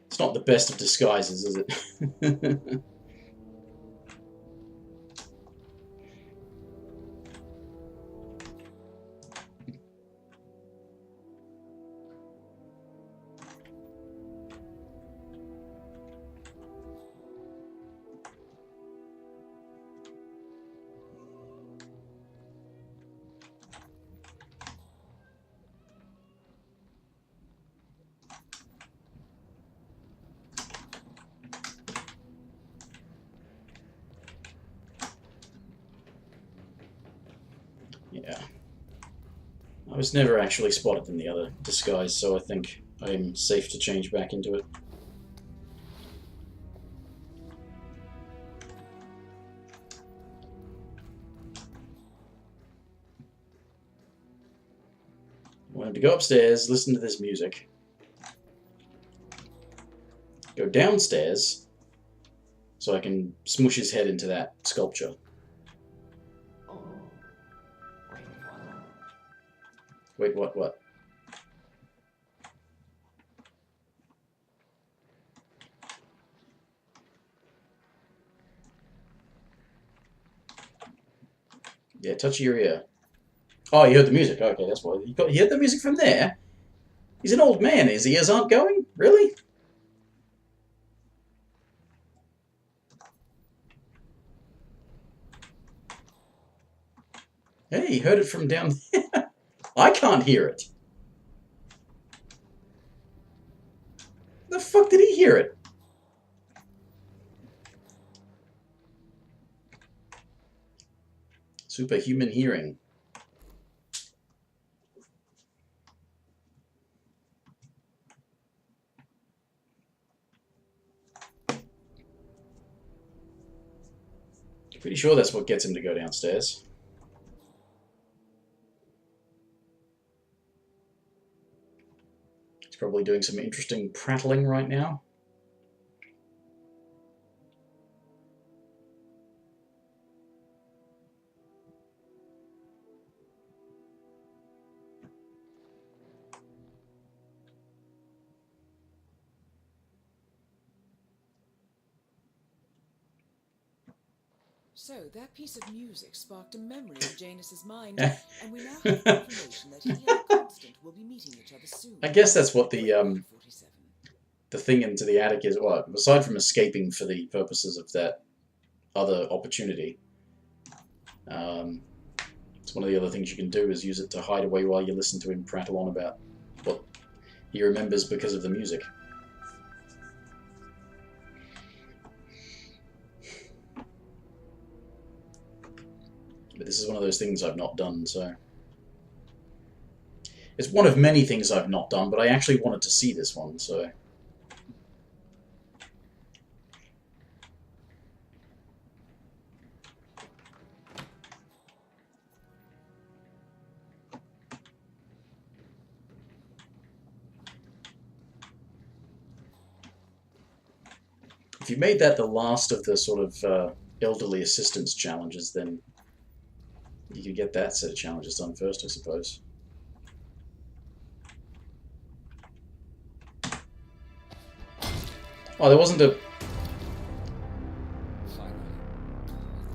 it's not the best of disguises, is it? Yeah. I was never actually spotted in the other disguise, so I think I'm safe to change back into it. I want him to go upstairs, listen to this music. Go downstairs, so I can smush his head into that sculpture. Wait, what? Yeah, touch your ear. Oh, you heard the music. Okay, that's why. He heard the music from there? He's an old man. His ears aren't going? Really? Hey, he heard it from down there. I can't hear it. The fuck did he hear it? Superhuman hearing. Pretty sure that's what gets him to go downstairs. He's probably doing some interesting prattling right now. So, that piece of music sparked a memory in Janus's mind, and we now have confirmation that he and the Constant will be meeting each other soon. I guess that's what the 47. thing into the attic is. Well, aside from escaping for the purposes of that other opportunity, it's one of the other things you can do is use it to hide away while you listen to him prattle on about what he remembers because of the music. But this is one of those things I've not done, so... It's one of many things I've not done, but I actually wanted to see this one, so... If you made that the last of the sort of elderly assistance challenges, then you could get that set of challenges done first, I suppose. Oh, there wasn't a... Finally,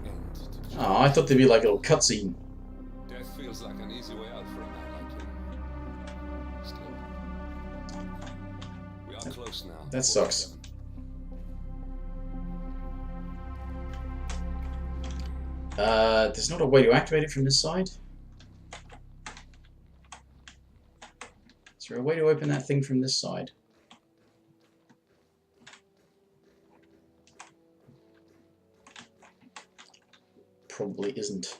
an end to Oh, I thought there'd be like a little cutscene. Death feels like an easy way out for a man like you. Still, we are close now. That sucks. There's not a way to activate it from this side? Is there a way to open that thing from this side? Probably isn't.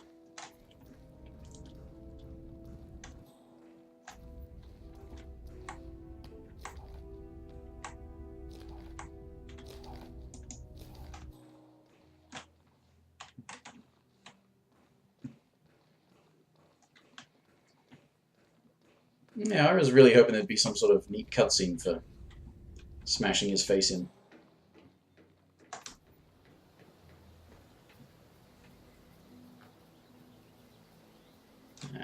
Yeah, I was really hoping there'd be some sort of neat cutscene for smashing his face in. Nah.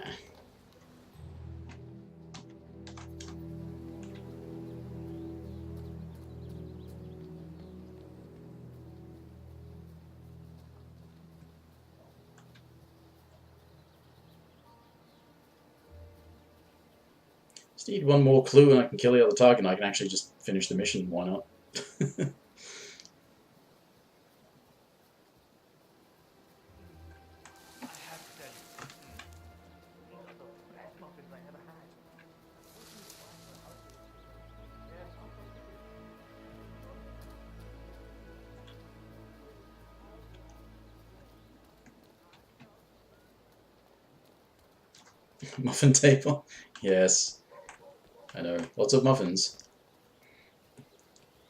Just need one more clue and I can kill the other target and I can actually just finish the mission. Why not? Muffin table? Yes. I know. Lots of muffins.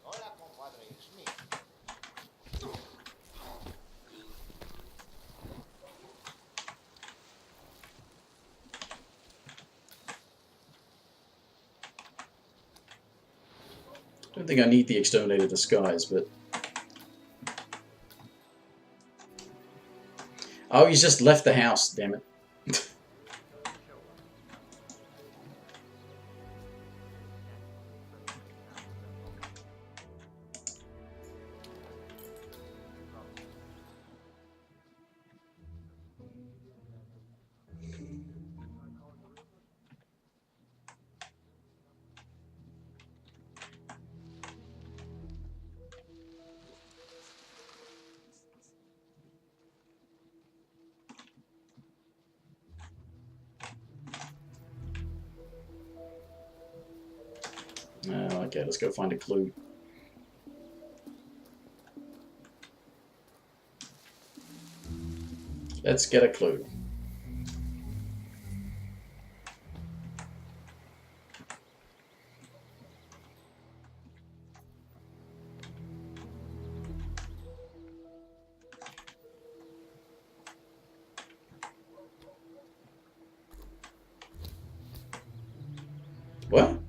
Hola, compadre, it's me. I don't think I need the exterminator disguise, but... Oh, he's just left the house, damn it. Okay, let's go find a clue. Let's get a clue. What?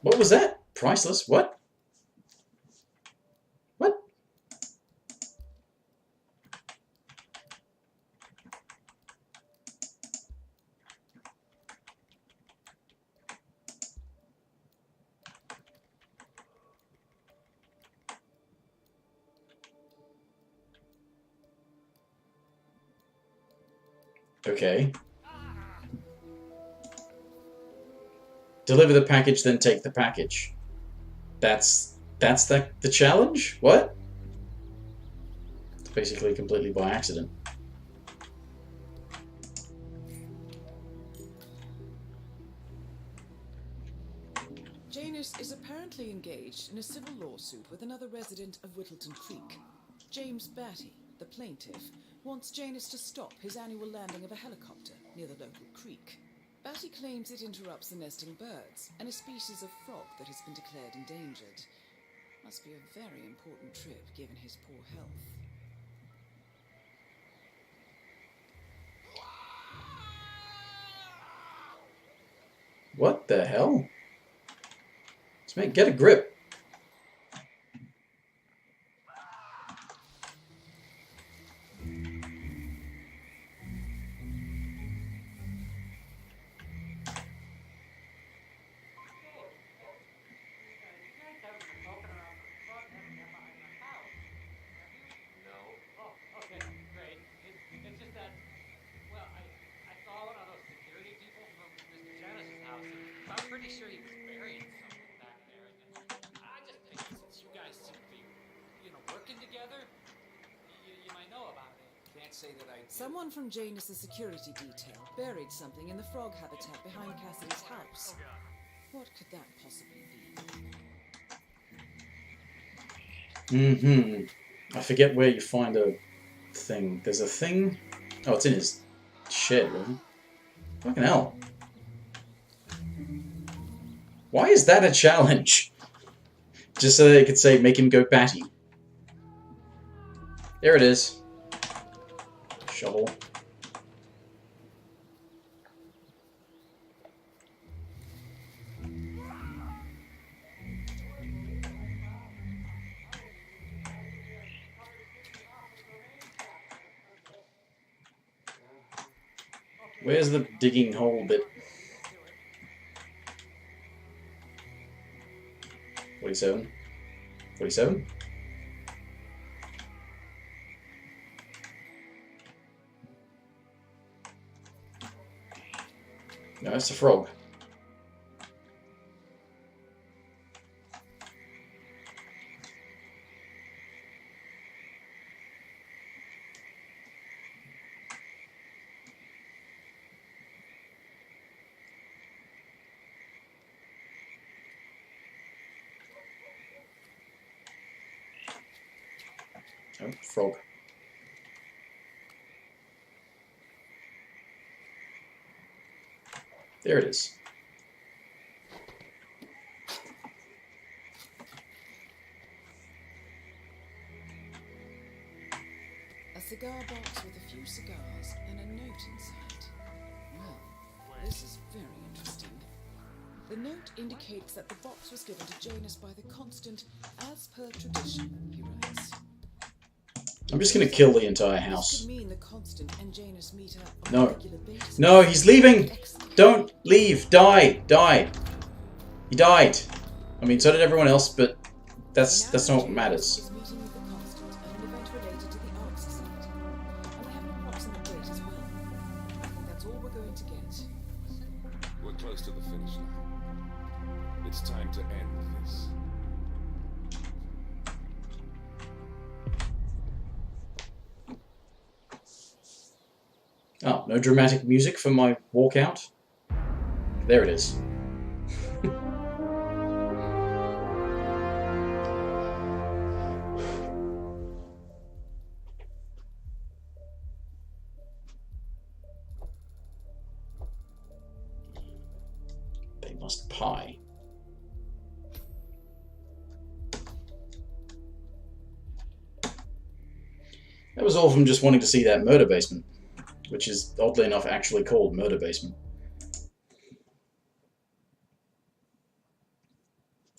What was that? Priceless? What? What? Okay. Deliver the package, then take the package. That's the challenge? What? It's basically completely by accident. Janus is apparently engaged in a civil lawsuit with another resident of Whittleton Creek. James Batty, the plaintiff, wants Janus to stop his annual landing of a helicopter near the local creek. Batty claims it interrupts the nesting birds and a species of frog that has been declared endangered. Must be a very important trip given his poor health. What the hell? Get a grip. Someone from Janus' security detail buried something in the frog habitat behind Cassidy's house. What could that possibly be? I forget where you find a thing. There's a thing? Oh, it's in his shed, really. Fucking hell. Why is that a challenge? Just so they could say, make him go batty. There it is. Shovel. Where's the digging hole bit? 47? 47? No, it's a frog. Oh, frog. There it is. A cigar box with a few cigars and a note inside. Well, this is very interesting. The note indicates that the box was given to Janus by the Constant, as per tradition, he writes. I'm just gonna kill the entire house. This could mean the Constant and Janus meet up on a No. regular basis. No, he's leaving! Excellent. Don't leave! Die! Die! He died! I mean, so did everyone else, but that's not what matters. Is meeting with the Constant at an event related to the Art Society. And we have an approximate date as well. I think that's all we're going to get. We're close to the finish line. It's time to end this. Oh, no dramatic music for my walkout? There it is. Lost pie. That was all from just wanting to see that murder basement, which is oddly enough actually called Murder Basement.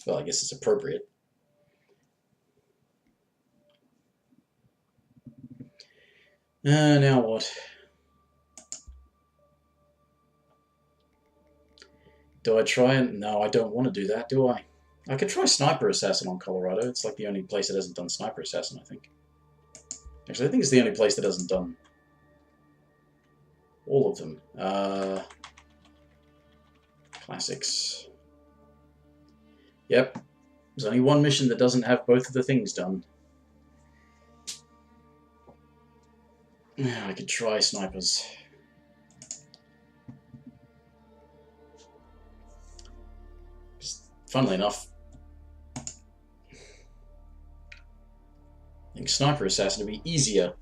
Well, I guess it's appropriate. Now what? Do I try and... No, I don't want to do that, do I? I could try Sniper Assassin on Colorado. It's like the only place that hasn't done Sniper Assassin, I think. Actually, I think it's the only place that hasn't done all of them. Classics. Yep. There's only one mission that doesn't have both of the things done. I could try snipers. Just, funnily enough, I think Sniper Assassin would be easier.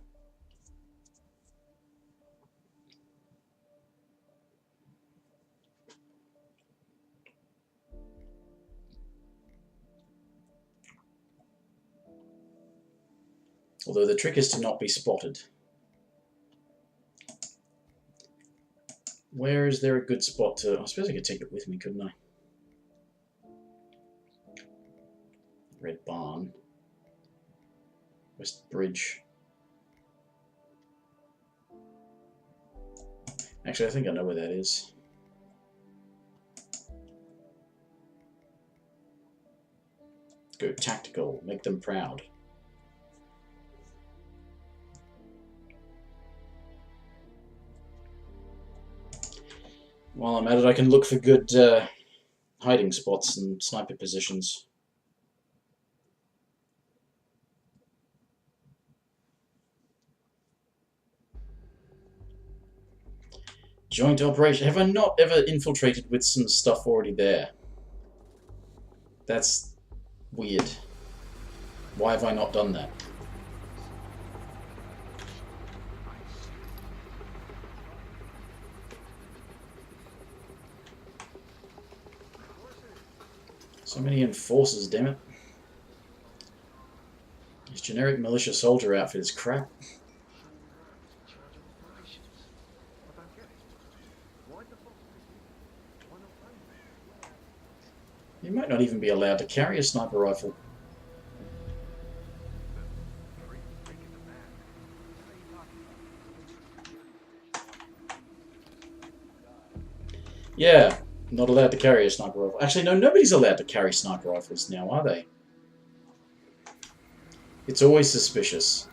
Although the trick is to not be spotted. Where is there a good spot to... I suppose I could take it with me, couldn't I? Red Barn. West Bridge. Actually, I think I know where that is. Go tactical. Make them proud. While I'm at it, I can look for good hiding spots and sniper positions. Joint operation. Have I not ever infiltrated with some stuff already there? That's weird. Why have I not done that? So many enforcers, damn it. This generic militia soldier outfit is crap. You might not even be allowed to carry a sniper rifle. Yeah. Not allowed to carry a sniper rifle. Actually, no, nobody's allowed to carry sniper rifles now, are they? It's always suspicious.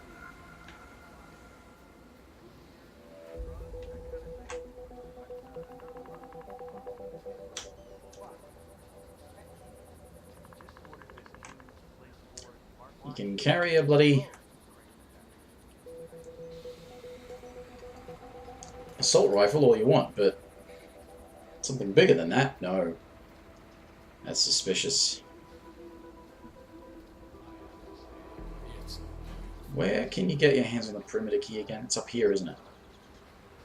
You can carry a bloody assault rifle all you want, but something bigger than that? No. That's suspicious. Where can you get your hands on the perimeter key again? It's up here, isn't it?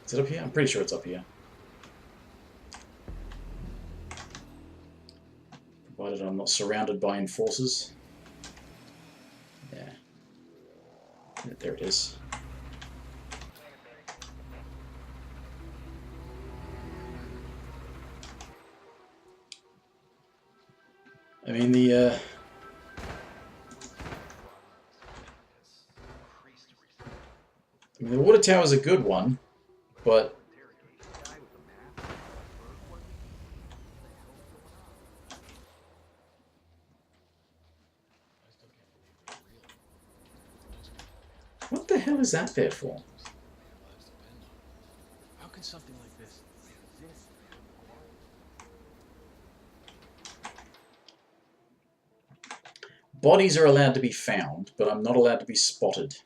Is it up here? I'm pretty sure it's up here. Provided I'm not surrounded by enforcers. Yeah. There it is. I mean, the water tower is a good one, but what the hell is that there for? How can something like this exist? Bodies are allowed to be found, but I'm not allowed to be spotted.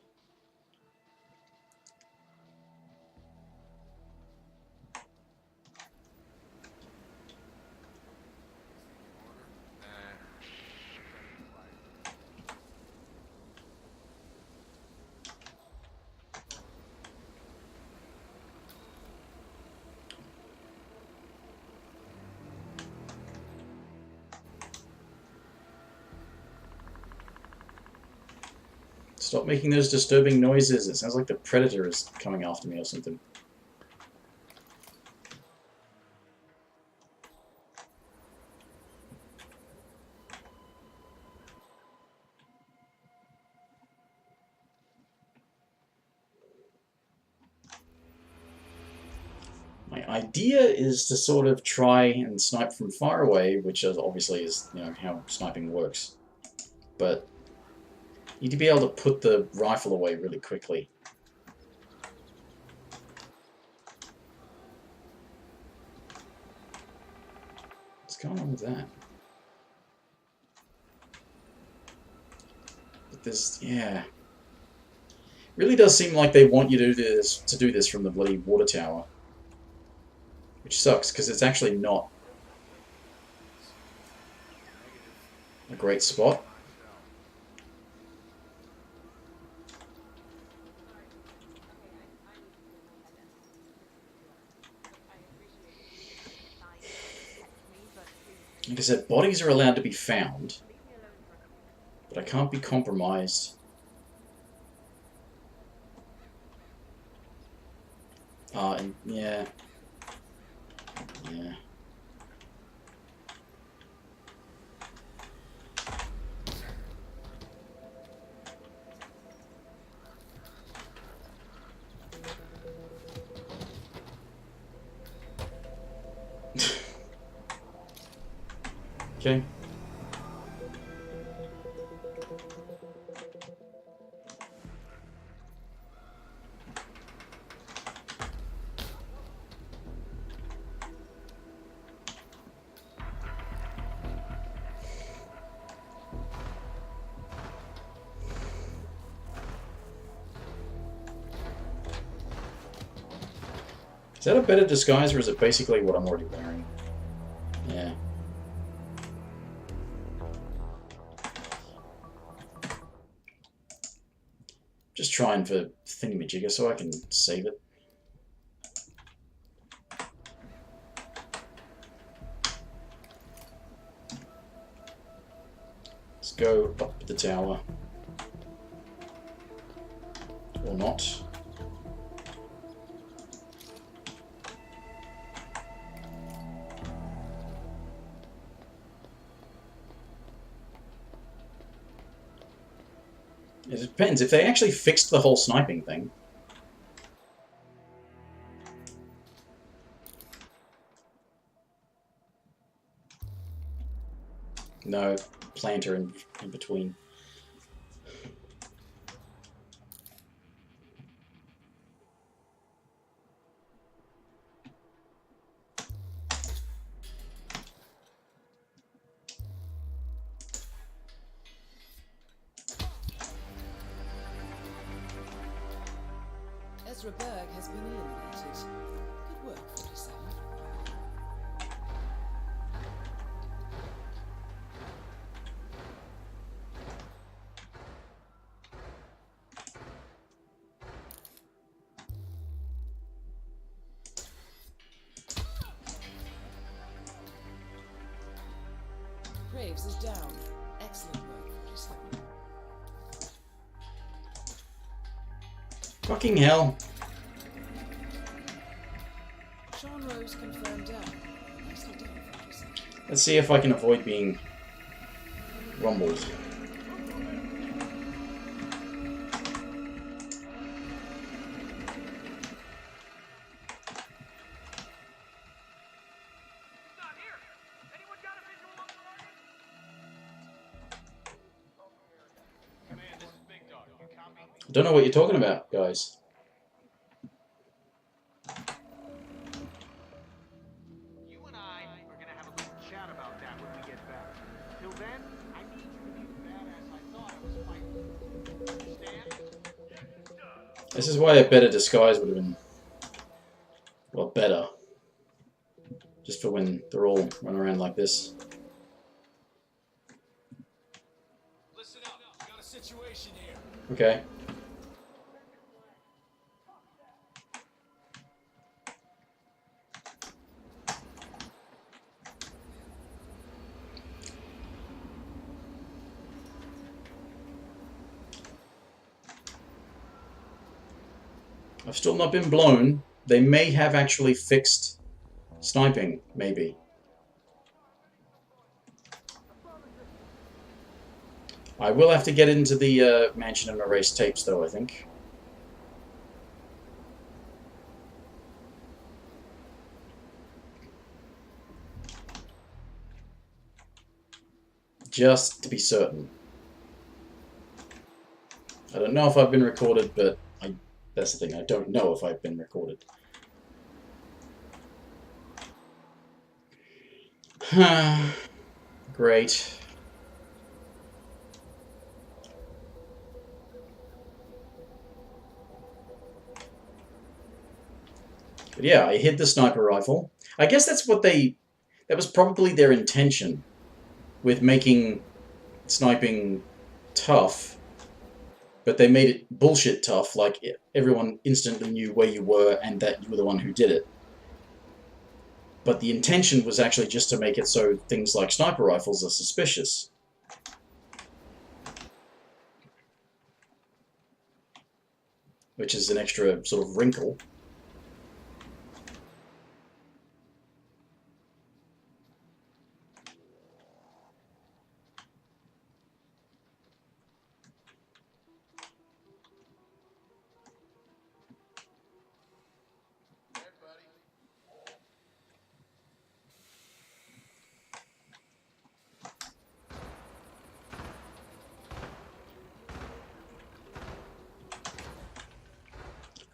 Stop making those disturbing noises. It sounds like the predator is coming after me or something. My idea is to sort of try and snipe from far away, which obviously is, you know, how sniping works. But you need to be able to put the rifle away really quickly. What's going on with that? But there's, yeah. Really does seem like they want you to do this from the bloody water tower. Which sucks, because it's actually not a great spot. Like I said, bodies are allowed to be found, but I can't be compromised. And yeah. Yeah. Okay. Is that a better disguise, or is it basically what I'm already wearing? Yeah. Just trying for thingamajigger so I can save it. Let's go up the tower. Or not. It depends. If they actually fixed the whole sniping thing. No, planter in between. Ezra Berg has been eliminated. Good work, 47. Graves is down. Excellent work, 47. Fucking hell. Sean Rose confirmed down. Nicely done, 47. Let's see if I can avoid being rumbled. Not here. Anyone got a visual on the target? Command, this is Big Dog. You copy? I don't know what you're talking about, guys. You and I are gonna have a little chat about that when we get back. Till then, I need you to be the badass I thought I was fighting. Understand? This is why a better disguise would have been, well, better. Just for when they're all running around like this. Listen up, we got a situation here. Okay. I've still not been blown. They may have actually fixed sniping, maybe. I will have to get into the mansion and erase tapes, though, I think. Just to be certain. I don't know if I've been recorded, but that's the thing. I don't know if I've been recorded. Great. But yeah, I hid the sniper rifle. I guess that's what that was probably their intention with making sniping tough, but they made it bullshit tough, like everyone instantly knew where you were and that you were the one who did it. But the intention was actually just to make it so things like sniper rifles are suspicious. Which is an extra sort of wrinkle.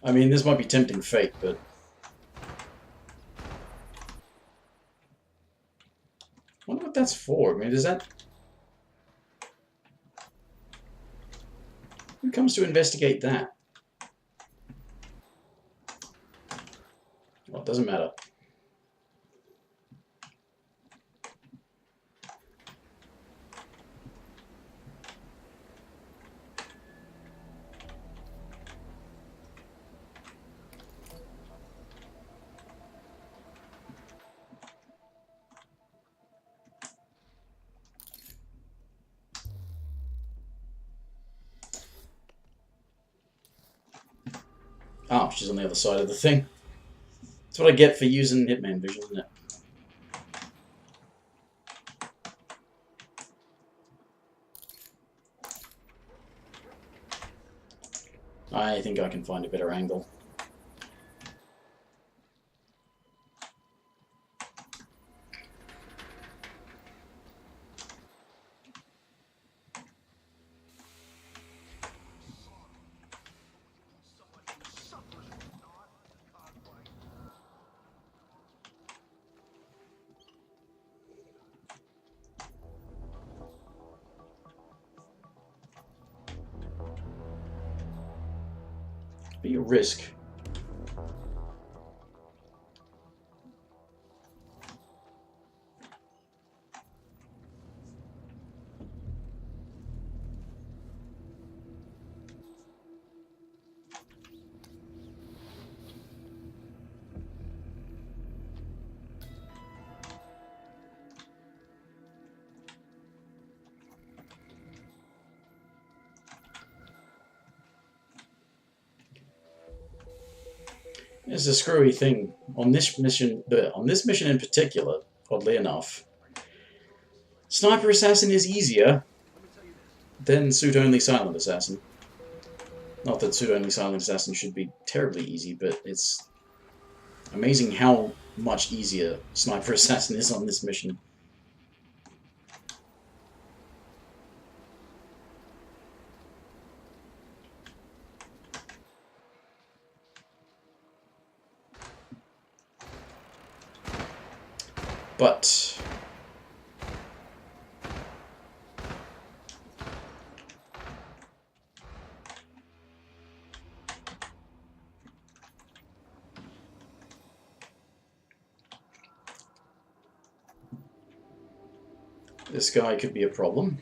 I mean, this might be tempting fate, but... I wonder what that's for. I mean, does that... Who comes to investigate that? Well, it doesn't matter. Oh, she's on the other side of the thing. That's what I get for using Hitman vision, isn't it? I think I can find a better angle. Be a risk. It's a screwy thing on this mission. On this mission in particular, oddly enough, Sniper Assassin is easier than Suit-Only Silent Assassin. Not that Suit-Only Silent Assassin should be terribly easy, but it's amazing how much easier Sniper Assassin is on this mission. But this guy could be a problem.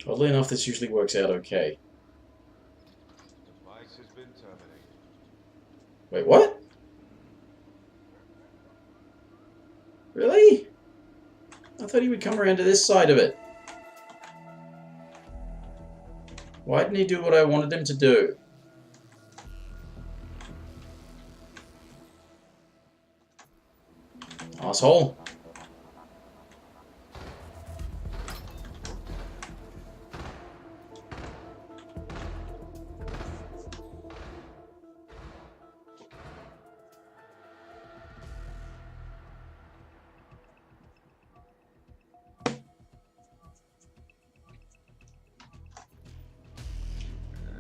Oddly enough, this usually works out okay. Device has been terminated. Wait, what? Really? I thought he would come around to this side of it. Why didn't he do what I wanted him to do? Asshole.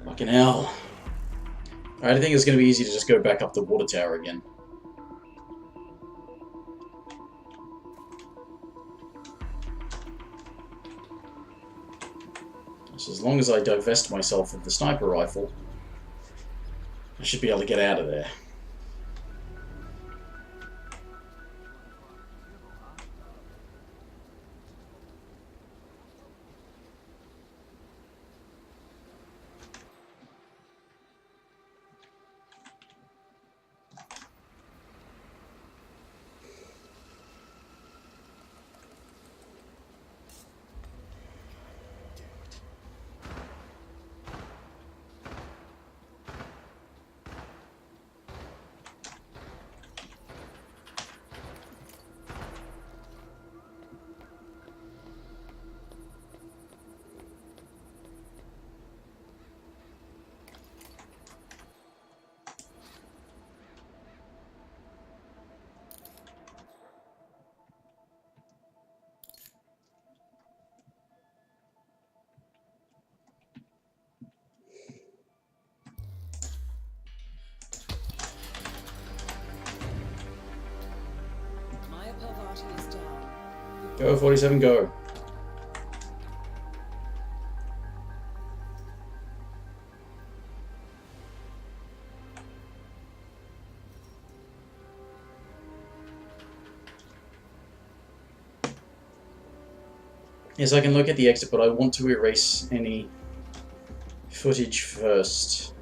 Fucking hell. Alright, I think it's going to be easy to just go back up the water tower again. So as long as I divest myself of the sniper rifle, I should be able to get out of there. Maya Parvati is down. Go, 47, go. Yes, I can look at the exit, but I want to erase any footage first.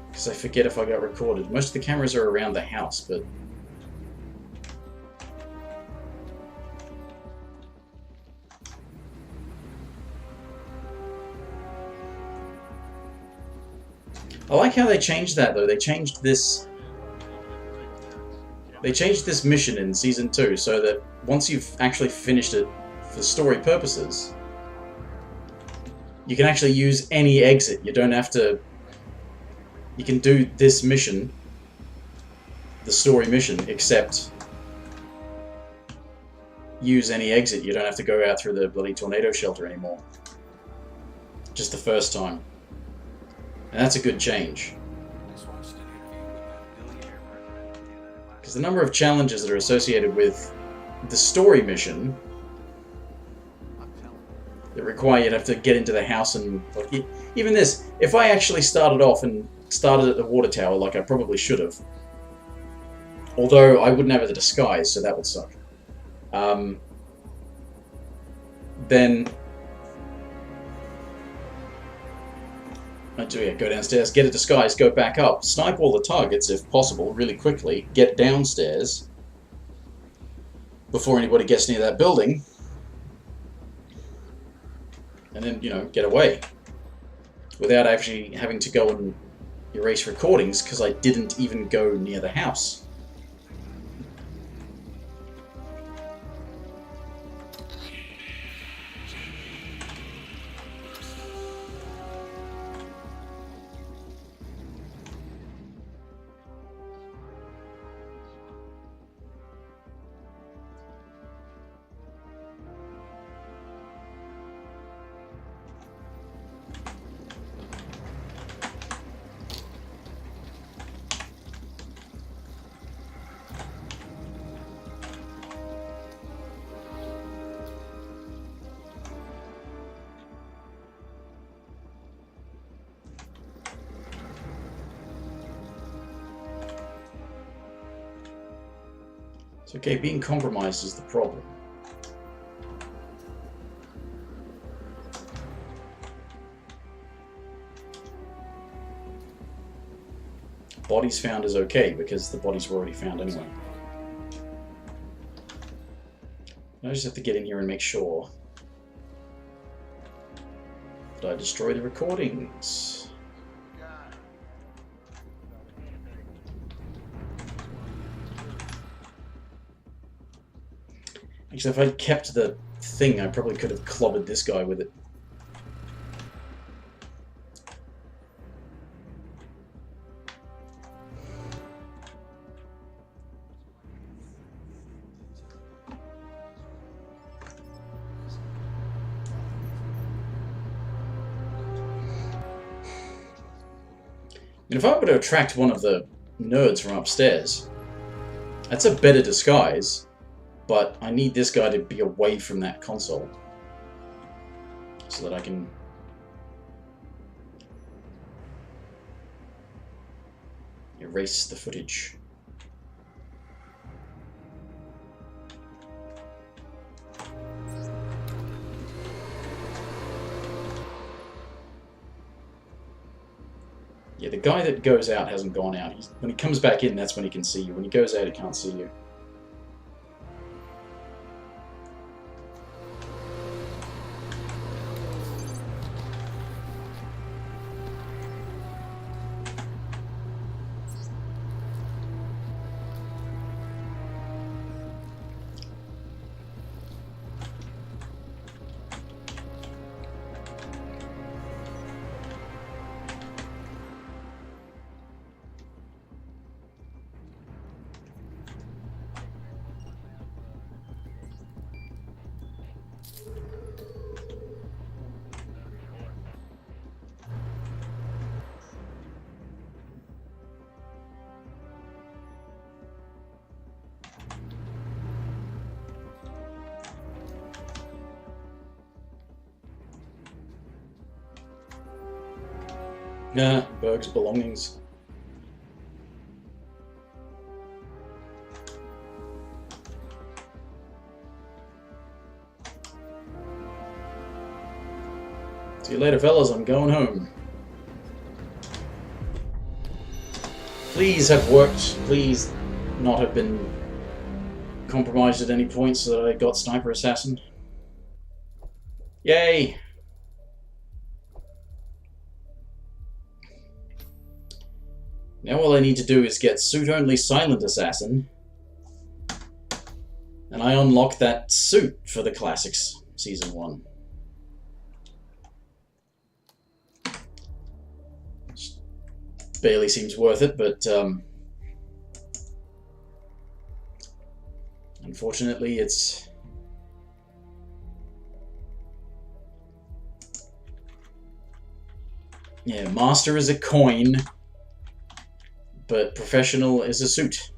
Because I forget if I got recorded. Most of the cameras are around the house, but... I like how they changed that, though. They changed this mission in Season 2, so that once you've actually finished it for story purposes, you can actually use any exit. You don't have to... You can do this mission, the story mission, except use any exit. You don't have to go out through the bloody tornado shelter anymore. Just the first time. And that's a good change. Because the number of challenges that are associated with the story mission that require you to have to get into the house and... Like, even this, if I actually started off and started at the water tower like I probably should have, although I wouldn't have the disguise, so that would suck, then I do go downstairs, get a disguise, go back up, snipe all the targets if possible really quickly, get downstairs before anybody gets near that building, and then, you know, get away without actually having to go and erase recordings because I didn't even go near the house. It's okay, being compromised is the problem. bodies found is okay, because the bodies were already found anyway. I just have to get in here and make sure that I destroy the recordings. Actually, if I'd kept the thing, I probably could have clobbered this guy with it. And if I were to attract one of the nerds from upstairs, that's a better disguise, but I need this guy to be away from that console so that I can erase the footage. Yeah, the guy that goes out hasn't gone out. When he comes back in, that's when he can see you. When he goes out, he can't see you. Nah, Berg's belongings. See you later, fellas. I'm going home. Please have worked. Please not have been compromised at any point so that I got Sniper Assassin. Yay! Now all I need to do is get suit-only Silent Assassin, and I unlock that suit for the Classics Season 1. Barely seems worth it, but unfortunately it's... Yeah, Master is a coin, but Professional is a suit.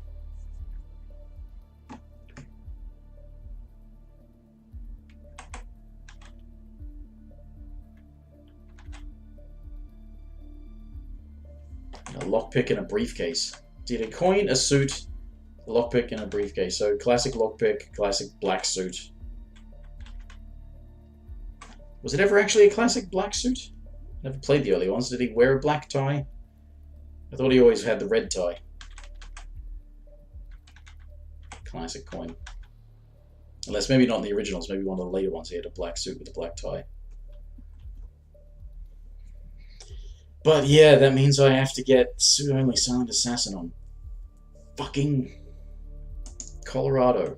A lockpick and a briefcase. It's either a coin, a suit, a lockpick, and a briefcase. So classic lockpick, classic black suit. Was it ever actually a classic black suit? Never played the early ones. Did he wear a black tie? I thought he always had the red tie. Classic coin. Unless maybe not in the originals, maybe one of the later ones he had a black suit with a black tie. But yeah, that means I have to get suit-only Silent Assassin on fucking Colorado.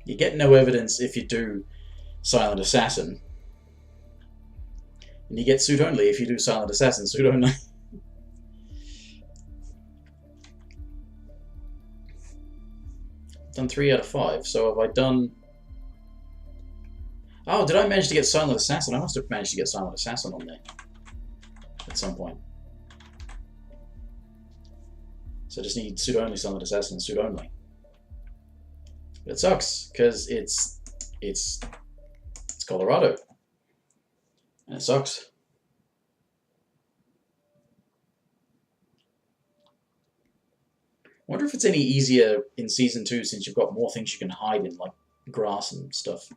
You get no evidence if you do Silent Assassin. And you get suit only if you do Silent Assassin, suit only. Done 3 out of 5, so have I done... Oh, did I manage to get Silent Assassin? I must have managed to get Silent Assassin on there at some point. So I just need suit only Silent Assassin, suit only. But it sucks because it's Colorado, and it sucks. Wonder if it's any easier in Season 2 since you've got more things you can hide in, like grass and stuff.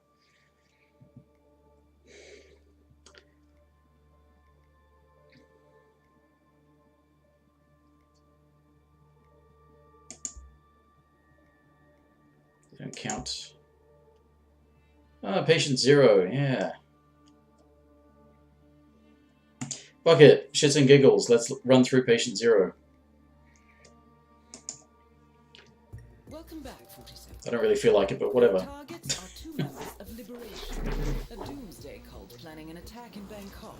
They don't count. Patient 0, yeah. Fuck it, shits and giggles, let's run through Patient 0. Welcome back, 47. I don't really feel like it, but whatever. Targets are 2 members of Liberation, a doomsday cult planning an attack in Bangkok.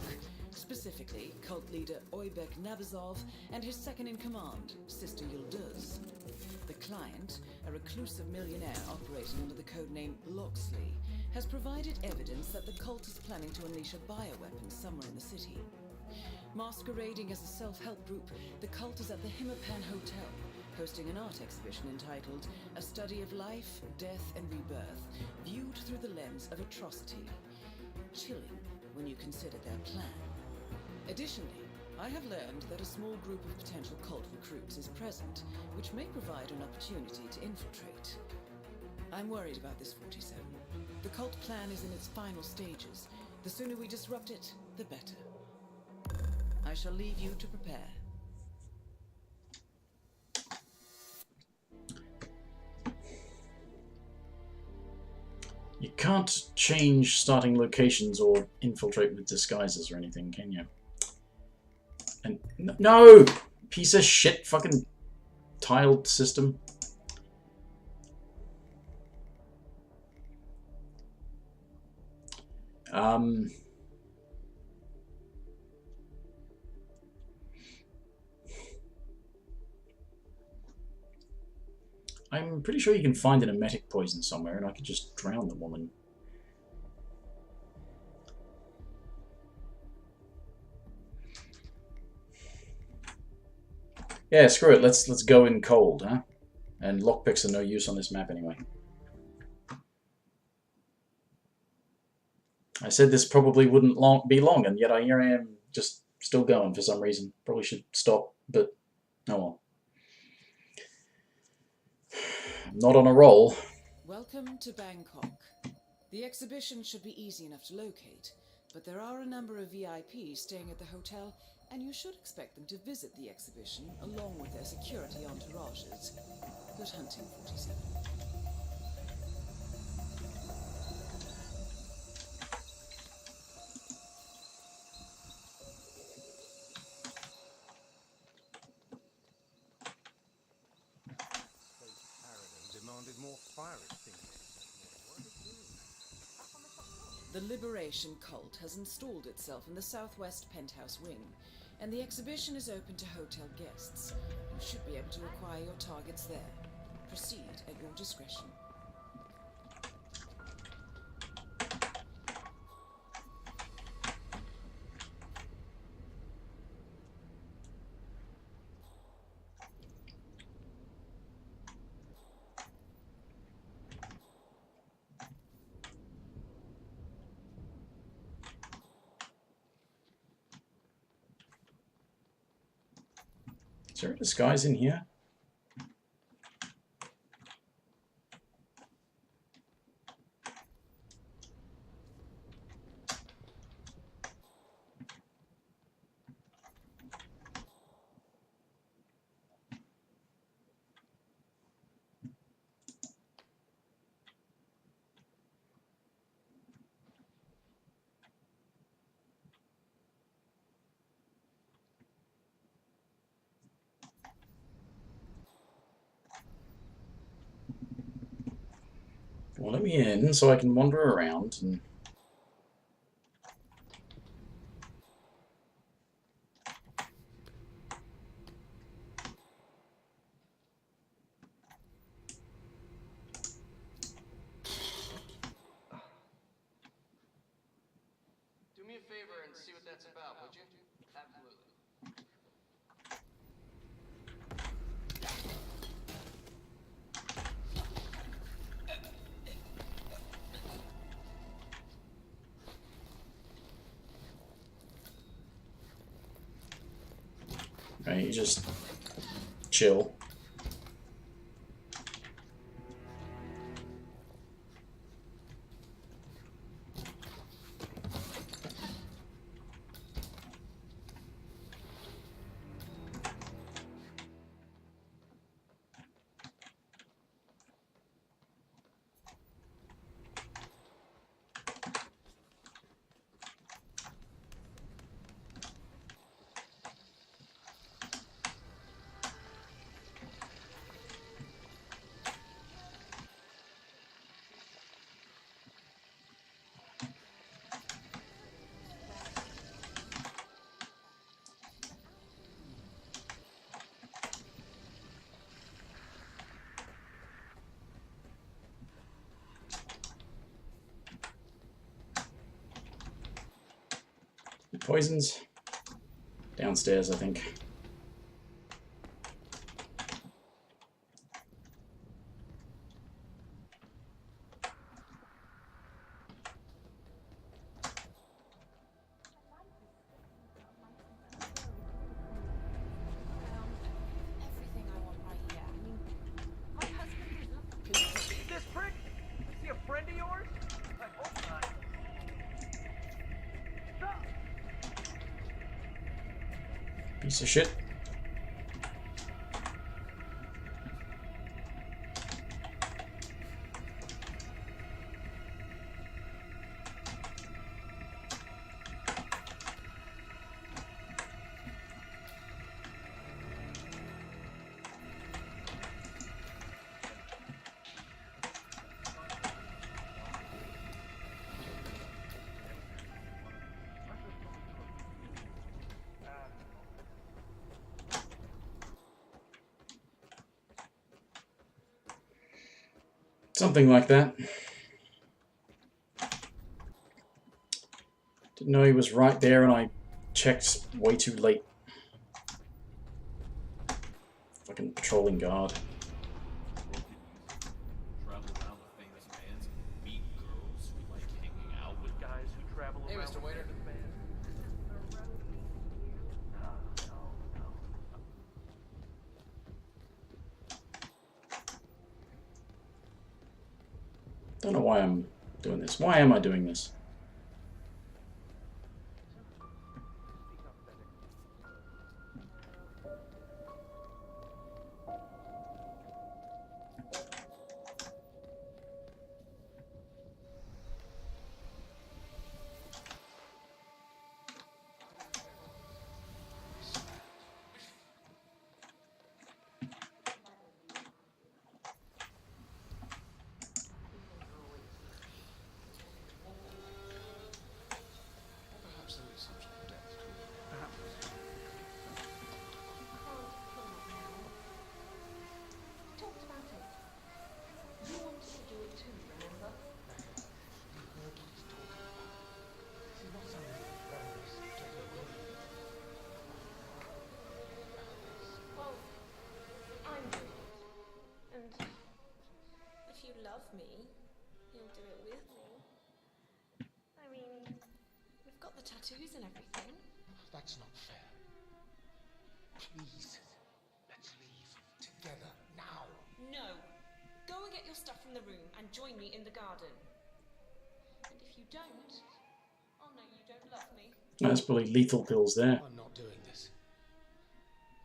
Specifically, cult leader Oybek Nabazov and his second-in-command, Sister Yıldız. The client, a reclusive millionaire operating under the codename Loxley, has provided evidence that the cult is planning to unleash a bioweapon somewhere in the city. Masquerading as a self-help group, the cult is at the HITMAN Hotel, hosting an art exhibition entitled A Study of Life, Death and Rebirth, viewed through the lens of atrocity. Chilling when you consider their plan. Additionally, I have learned that a small group of potential cult recruits is present, which may provide an opportunity to infiltrate. I'm worried about this, 47. The cult plan is in its final stages. The sooner we disrupt it, the better. I shall leave you to prepare. You can't change starting locations or infiltrate with disguises or anything, can you? And no! Piece of shit fucking tiled system. I'm pretty sure you can find an emetic poison somewhere and I could just drown the woman. Yeah, screw it. Let's go in cold, huh? And lockpicks are no use on this map anyway. I said this probably wouldn't be long, and yet here I am just still going for some reason. Probably should stop, but oh well. I'm not on a roll. Welcome to Bangkok. The exhibition should be easy enough to locate, but there are a number of VIPs staying at the hotel, and you should expect them to visit the exhibition along with their security entourages. Good hunting, 47. Demanded more fire extinguishers. The Liberation cult has installed itself in the southwest penthouse wing, and the exhibition is open to hotel guests. You should be able to acquire your targets there. Proceed at your discretion. Is there a disguise in here? Well, let me in so I can wander around and... Do me a favor and see what that's about, would you? Absolutely. Right, you just chill. Poisons? Downstairs, I think. Everything I want right here. I mean, my husband is This prick? Is he a friend of yours? I hope not. Stop! Piece of shit. Something like that. Didn't know he was right there and I checked way too late. Fucking patrolling guard. Travel around with famous bands, meet girls who like hanging out with Guys who travel Hey, around Mr. with Waiter. famous bands. No. Don't know why I'm doing this. Why am I doing this? Perhaps there is some sort of depth to it. talked about it. You wanted to do it too, remember? You heard what he's talking about. This is not something that friends get away with. Well, I'm doing it. And if you love me, you'll do it with me. I mean, we've got the tattoos and everything. That's not fair. Please, let's leave together now. No. Go and get your stuff from the room and join me in the garden. And if you don't, I'll know you don't love me. That's probably lethal pills there. I'm not doing this.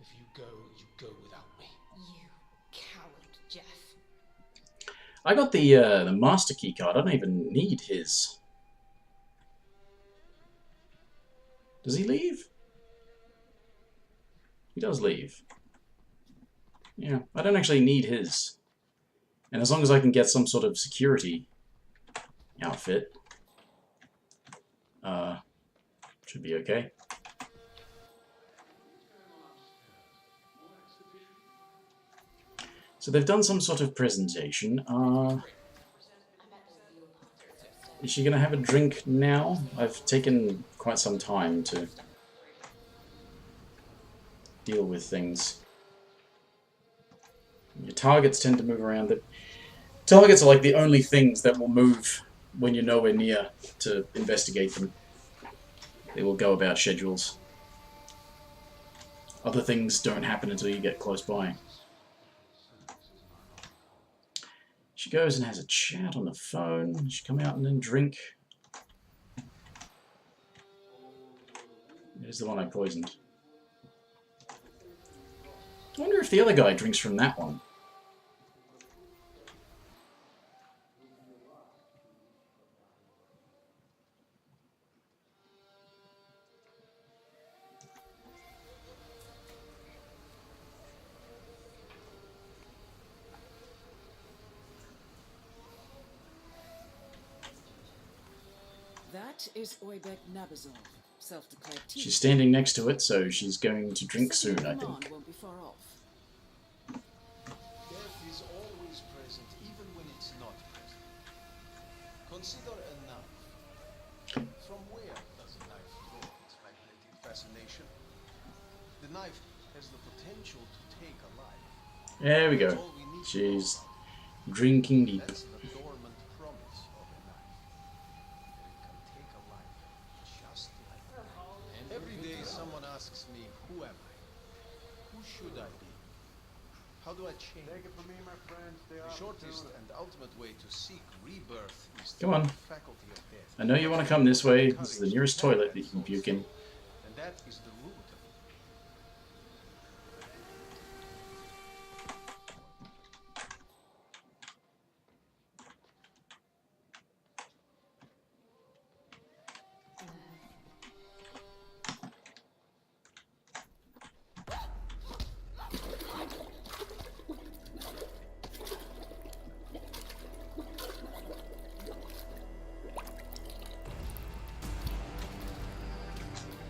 If you go without me. You coward, Jeff. I got the master key card. I don't even need his. Does he leave? He does leave. Yeah, I don't actually need his. And as long as I can get some sort of security outfit, should be okay. So they've done some sort of presentation. Is she going to have a drink now? I've taken quite some time to deal with things. Your targets tend to move around. The targets are like the only things that will move when you're nowhere near to investigate them. They will go about schedules. other things don't happen until you get close by. She goes and has a chat on the phone. She come out and then drink. There's the one I poisoned. I wonder if the other guy drinks from that one. That is Oybek Nabazov, self-declared teacher. She's standing next to it, so she's going to drink soon, I Command think. won't be far off. Death is always present, even when it's not present. Consider a knife. From where does a knife draw its magnetic fascination? The knife has the potential to take a life. There we That's go. all we need to She's know. drinking deep. That's the dormant promise of a knife. That it can take a life just like that. Every day someone asks me, who am I? Who should I be? How do I change? Take it from me, my friend. Stay The off shortest the and ultimate way to seek rebirth is Come on. through the faculty of death. I know you want to come this way. This is the nearest toilet that you can puke in. And that is the root of it.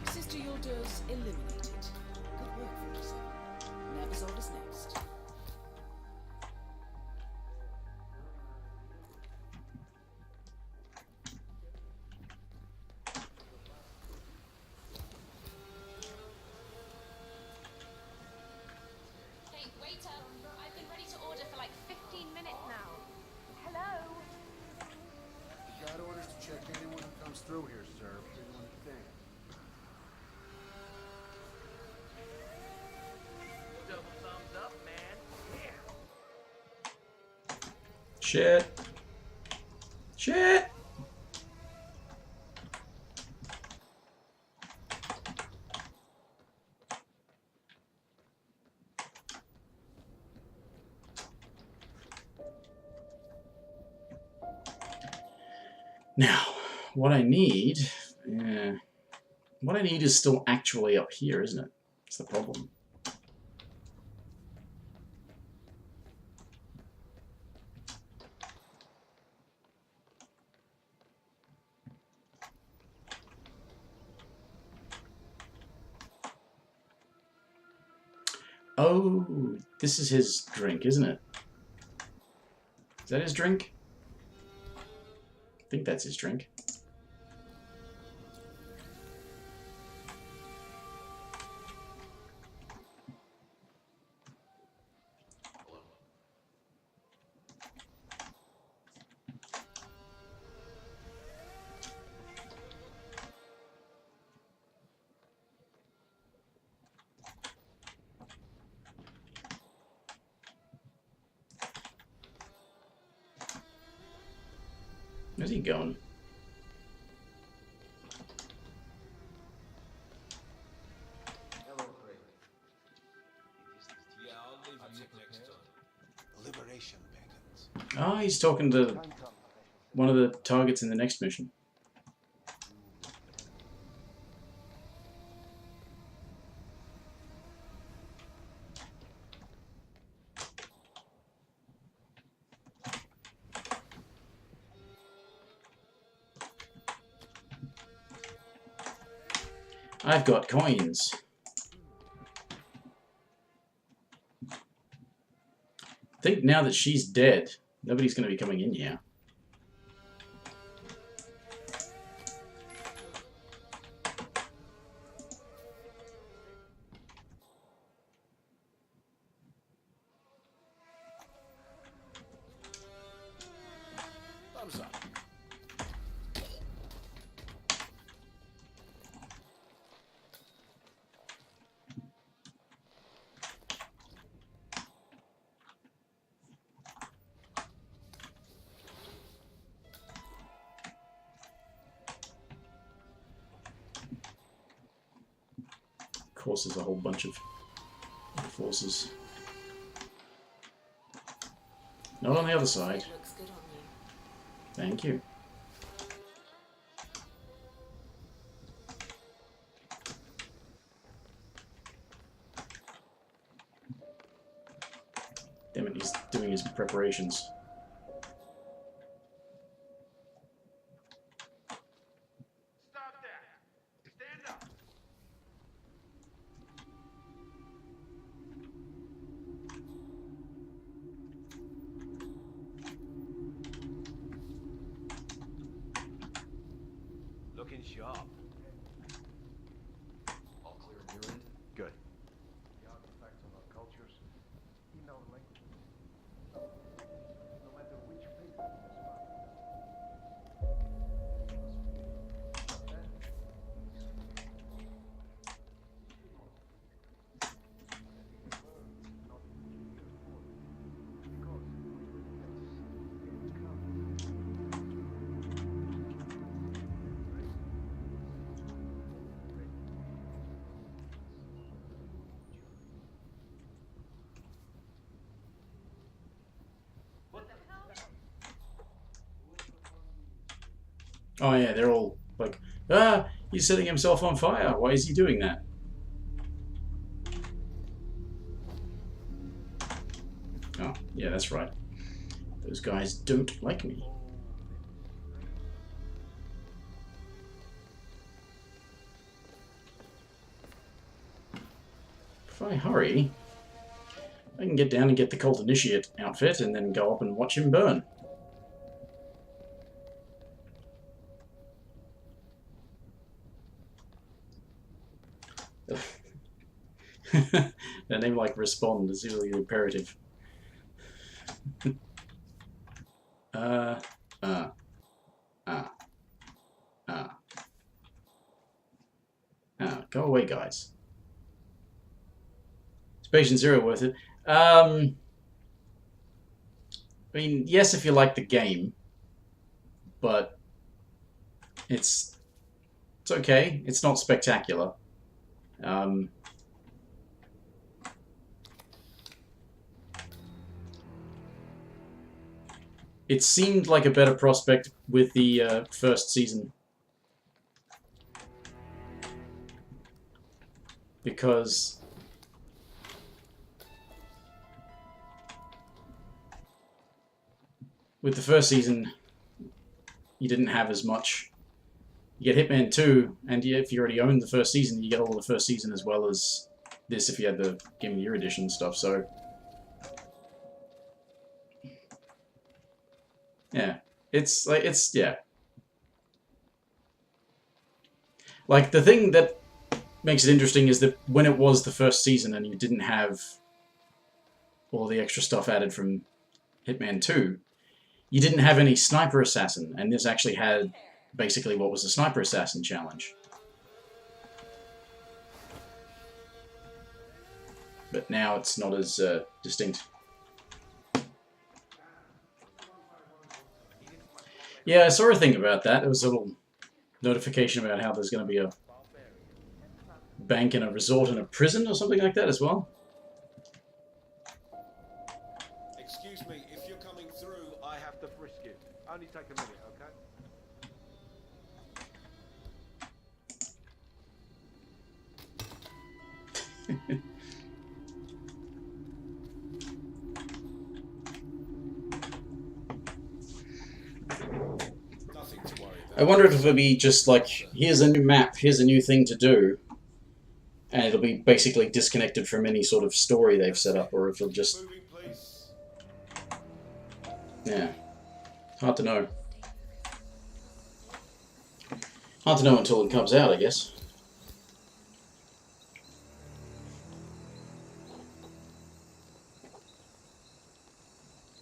Sister Yildir's eliminated. Good work, 47. Nabazov is next. Hey, waiter! I've been ready to order for like 15 minutes now. Hello? We've got orders to check anyone who comes through here, sir. Anyone you think. Double thumbs up, man. Here. Shit. Shit. Now, what I need, is still actually up here, isn't it? That's the problem. Oh, this is his drink, isn't it? Is that his drink? I think that's his drink. Where's he going? Hello, Craig. Yeah, I'll leave you next time. Liberation beckons. Oh, he's talking to one of the targets in the next mission. I've got coins. I think now that she's dead, nobody's going to be coming in here. Thumbs up. course, there's a whole bunch of forces. Not on the other side. It looks good on you. Thank you. Damn it, he's doing his preparations. Stop that! Stand up! Looking sharp. All clear on your end? Good. The artifacts of our cultures, in our language. No matter which faith we aspire. But then, not because Oh yeah, they're all like, ah, he's setting himself on fire. Why is he doing that? Oh, yeah, that's right. Those guys don't like me. If I hurry, I can get down and get the Cult Initiate outfit and then go up and watch him burn. A name like Respond is really imperative. Go away, guys. Is Patient Zero worth it? I mean, yes, if you like the game, but it's okay. It's not spectacular. It seemed like a better prospect with the first season. Because with the first season, you didn't have as much. You get Hitman 2, and if you already owned the first season, you get all the first season as well as this if you had the Game of the Year edition stuff, so... yeah. Yeah. Like, the thing that makes it interesting is that when it was the first season and you didn't have all the extra stuff added from Hitman 2, you didn't have any Sniper Assassin, and this actually had basically what was the Sniper Assassin challenge. But now it's not as distinct. Yeah, I saw a thing about that. There was a little notification about how there's going to be a bank and a resort and a prison or something like that as well. Excuse me, if you're coming through, I have to frisk you. Only take a minute, okay? nothing to worry about. I wonder if it'll be just like, here's a new map, here's a new thing to do, and it'll be basically disconnected from any sort of story they've set up, or if it'll just... Moving, please. yeah. Hard to know. Hard to know until it comes out, I guess.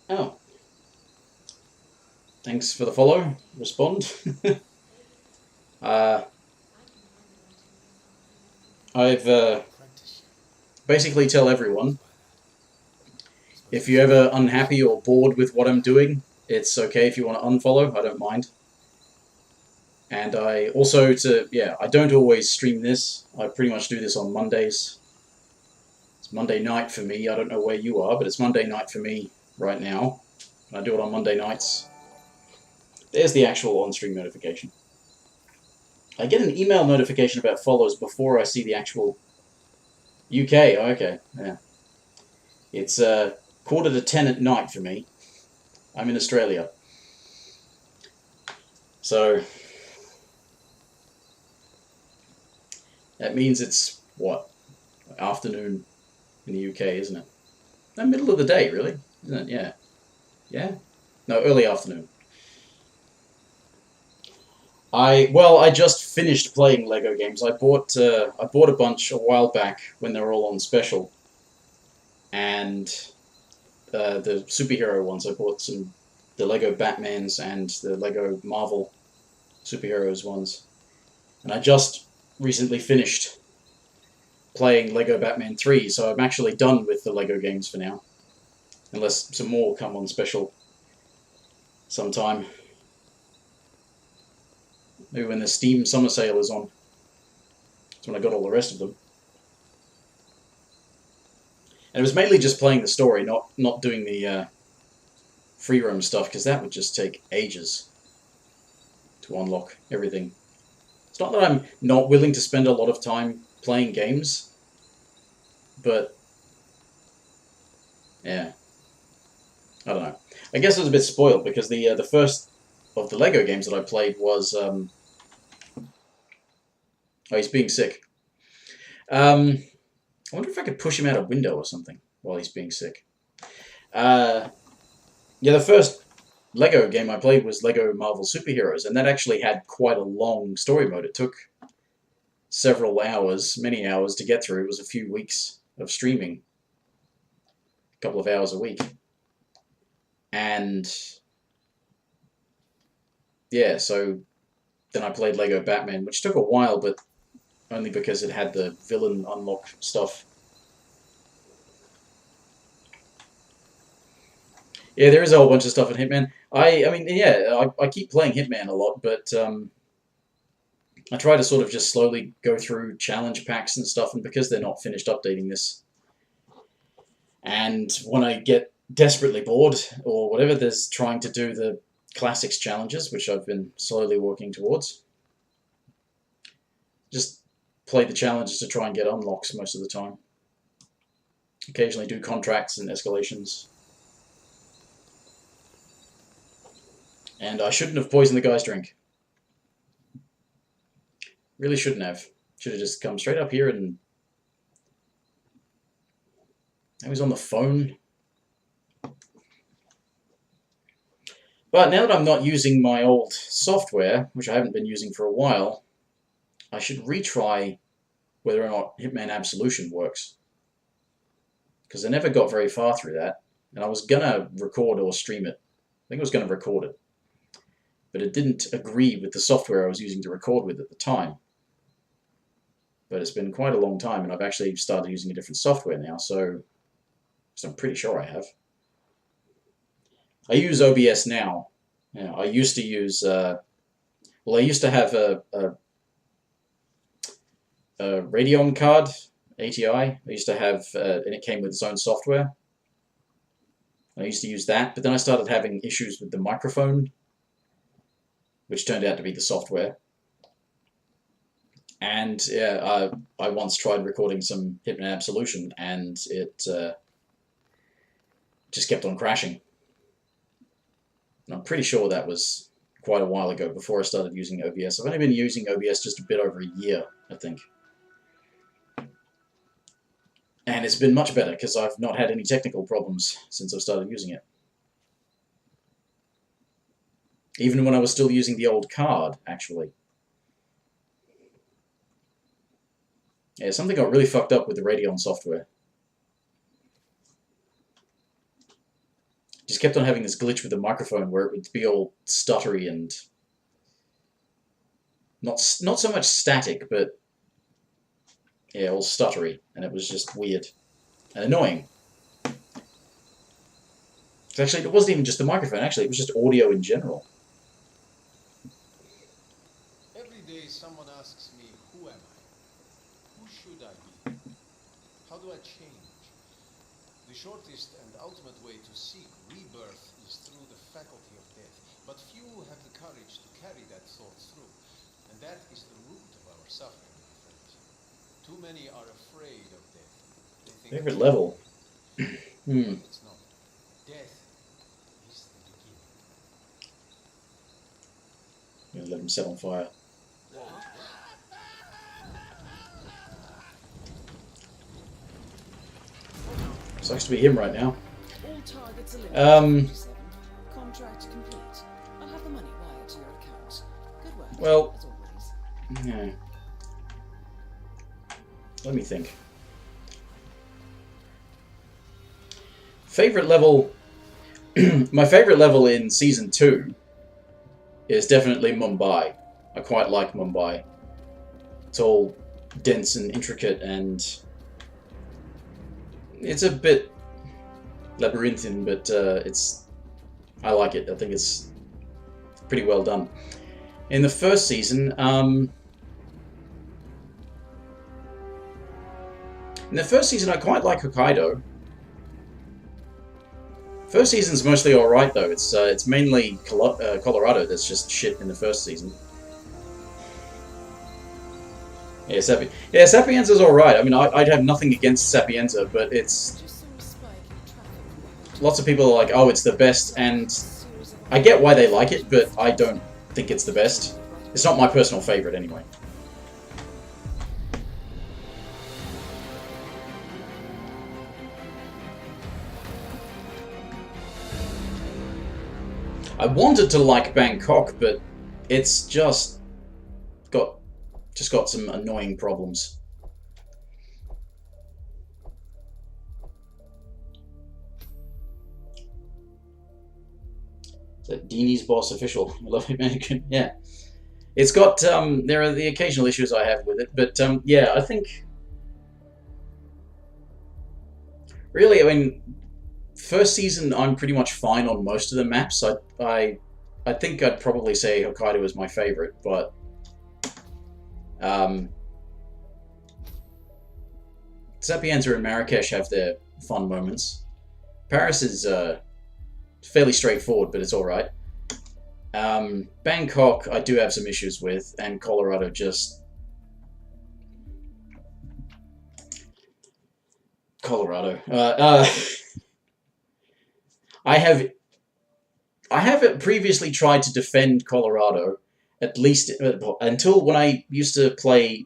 Oh. Thanks for the follow. Respond. I've basically tell everyone, if you're ever unhappy or bored with what I'm doing, it's okay if you want to unfollow, I don't mind. And I also, I don't always stream this. I pretty much do this on Mondays. It's Monday night for me. I don't know where you are, but it's Monday night for me right now. I do it on Monday nights. There's the actual on-stream notification. I get an email notification about follows before I see the actual UK. Oh, okay, yeah. It's 10:15 at night for me. I'm in Australia. So that means it's, what, afternoon in the UK, isn't it? No, middle of the day, really, isn't it? Yeah. Yeah? No, early afternoon. I just finished playing Lego games. I bought a bunch a while back when they were all on special, and the superhero ones. I bought the Lego Batmans and the Lego Marvel superheroes ones, and I just recently finished playing Lego Batman 3, so I'm actually done with the Lego games for now, unless some more come on special sometime. Maybe when the Steam summer sale is on. That's when I got all the rest of them. And it was mainly just playing the story, not doing the free roam stuff, because that would just take ages to unlock everything. It's not that I'm not willing to spend a lot of time playing games, but yeah, I don't know. I guess I was a bit spoiled because the first of the Lego games that I played was oh, he's being sick. I wonder if I could push him out a window or something while he's being sick. Yeah, the first Lego game I played was Lego Marvel Superheroes, and that actually had quite a long story mode. It took several hours, many hours to get through. It was a few weeks of streaming, a couple of hours a week. And yeah, so then I played Lego Batman, which took a while, but only because it had the villain unlock stuff. Yeah, there is a whole bunch of stuff in Hitman. I mean, yeah, I keep playing Hitman a lot, but I try to sort of just slowly go through challenge packs and stuff, and because they're not finished updating this, and when I get desperately bored or whatever, there's trying to do the classics challenges, which I've been slowly working towards. Just play the challenges to try and get unlocks most of the time. Occasionally do contracts and escalations. And I shouldn't have poisoned the guy's drink. Really shouldn't have. Should have just come straight up here and... Now he's on the phone. But now that I'm not using my old software, which I haven't been using for a while, I should retry whether or not Hitman Absolution works. Because I never got very far through that, and I was going to record or stream it. I think I was going to record it. But it didn't agree with the software I was using to record with at the time. But it's been quite a long time, and I've actually started using a different software now, so I'm pretty sure I have. I use OBS now. Yeah, I used to use, well, I used to have a Radeon card, ATI. I used to have, and it came with its own software. I used to use that, but then I started having issues with the microphone, which turned out to be the software. And yeah, I once tried recording some Hitman Absolution, and it just kept on crashing. And I'm pretty sure that was quite a while ago, before I started using OBS. I've only been using OBS just a bit over a year, I think. And it's been much better, because I've not had any technical problems since I've started using it. Even when I was still using the old card, actually. Yeah, something got really fucked up with the Radeon software. Just kept on having this glitch with the microphone where it would be all stuttery and not so much static, but yeah, all stuttery, and it was just weird and annoying. Actually, it wasn't even just the microphone. Actually, it was just audio in general. someone asks me, who am I? Who should I be? How do I change? The shortest and ultimate way to seek rebirth is through the faculty of death. But few have the courage to carry that thought through. And that is the root of our suffering, my friends. Too many are afraid of death. They think Favorite level? it's not. Death is the beginning. I'm gonna let him set on fire. Sucks to be him right now. All targets eliminated. 57. Contract complete. I'll have the money wired to your account. Good work. Well, as always. yeah. Let me think. Favorite level. My favorite level in Season 2 is definitely Mumbai. I quite like Mumbai. It's all dense and intricate, and it's a bit labyrinthine, but I like it. I think it's pretty well done. In the first season, I quite like Hokkaido. First season's mostly alright though. It's mainly Colorado that's just shit in the first season. Yeah, Sapienza's alright. I mean, I'd have nothing against Sapienza, but it's... Lots of people are like, oh, it's the best, and I get why they like it, but I don't think it's the best. It's not my personal favorite anyway. I wanted to like Bangkok, but it's just got some annoying problems. Is that Dini's boss official? I love it, yeah. It's got there are the occasional issues I have with it, but yeah, I think really, I mean, first season I'm pretty much fine on most of the maps. I think I'd probably say Hokkaido is my favorite, but Sapienza and Marrakesh have their fun moments. Paris is fairly straightforward, but it's alright. Bangkok I do have some issues with, and Colorado just... Colorado. I have previously tried to defend Colorado, at least until when I used to play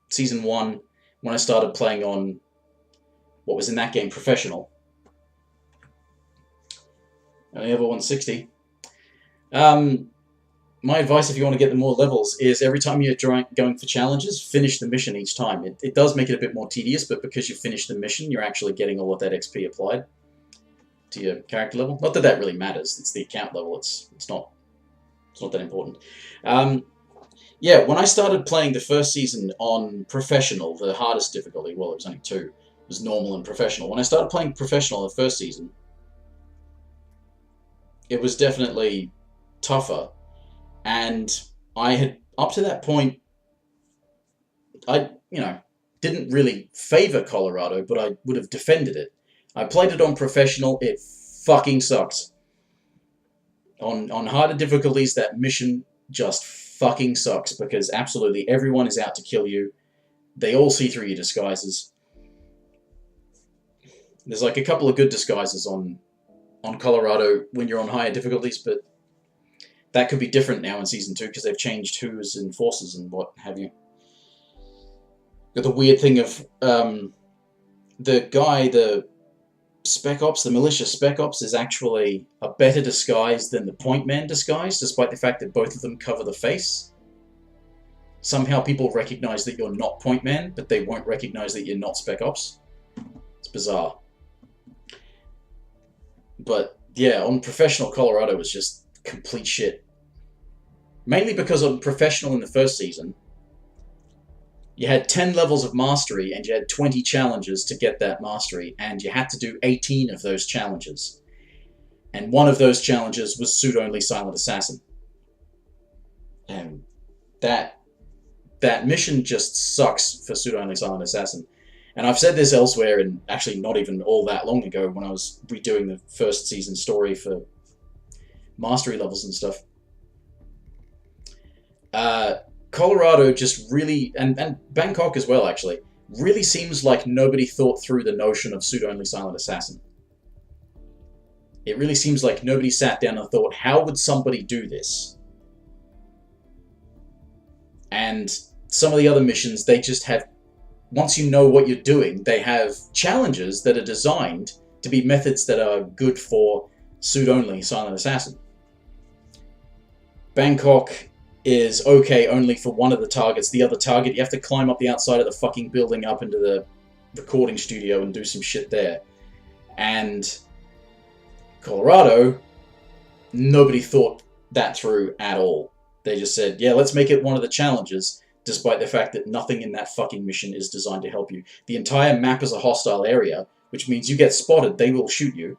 Season 1, when I started playing on what was in that game, Professional. I only have a 160. My advice, if you want to get the more levels, is every time you're going for challenges, finish the mission each time. It does make it a bit more tedious, but because you finish the mission, you're actually getting all of that XP applied to your character level. Not that that really matters. It's the account level. It's not that important. Yeah, when I started playing the first season on Professional, the hardest difficulty, well, it was only 2. It was normal and Professional. When I started playing Professional the first season, it was definitely tougher. And I had, up to that point, I, didn't really favor Colorado, but I would have defended it. I played it on Professional, it fucking sucks. On harder difficulties, that mission just fucking sucks, because absolutely everyone is out to kill you. They all see through your disguises. There's like a couple of good disguises on Colorado when you're on higher difficulties, but that could be different now in Season 2, because they've changed who's in forces and what have you. Got the weird thing of the guy, the Spec Ops, the militia Spec Ops, is actually a better disguise than the Point Man disguise, despite the fact that both of them cover the face. Somehow people recognize that you're not Point Man, but they won't recognize that you're not Spec Ops. It's bizarre. But yeah, on Professional, Colorado was just complete shit. Mainly because on Professional in the first season, you had 10 levels of mastery and you had 20 challenges to get that mastery, and you had to do 18 of those challenges. And one of those challenges was suit-only Silent Assassin. And that that mission just sucks for Pseudo-Only Silent Assassin. And I've said this elsewhere, and actually not even all that long ago when I was redoing the first season story for mastery levels and stuff. Colorado just really, and Bangkok as well actually, really seems like nobody thought through the notion of Pseudo-Only Silent Assassin. It really seems like nobody sat down and thought, how would somebody do this? And some of the other missions, they just have, once you know what you're doing, they have challenges that are designed to be methods that are good for Pseudo-Only Silent Assassin. Bangkok is okay only for one of the targets. The other target, you have to climb up the outside of the fucking building up into the recording studio and do some shit there. And Colorado, nobody thought that through at all. They just said, yeah, let's make it one of the challenges, despite the fact that nothing in that fucking mission is designed to help you. The entire map is a hostile area, which means you get spotted, they will shoot you.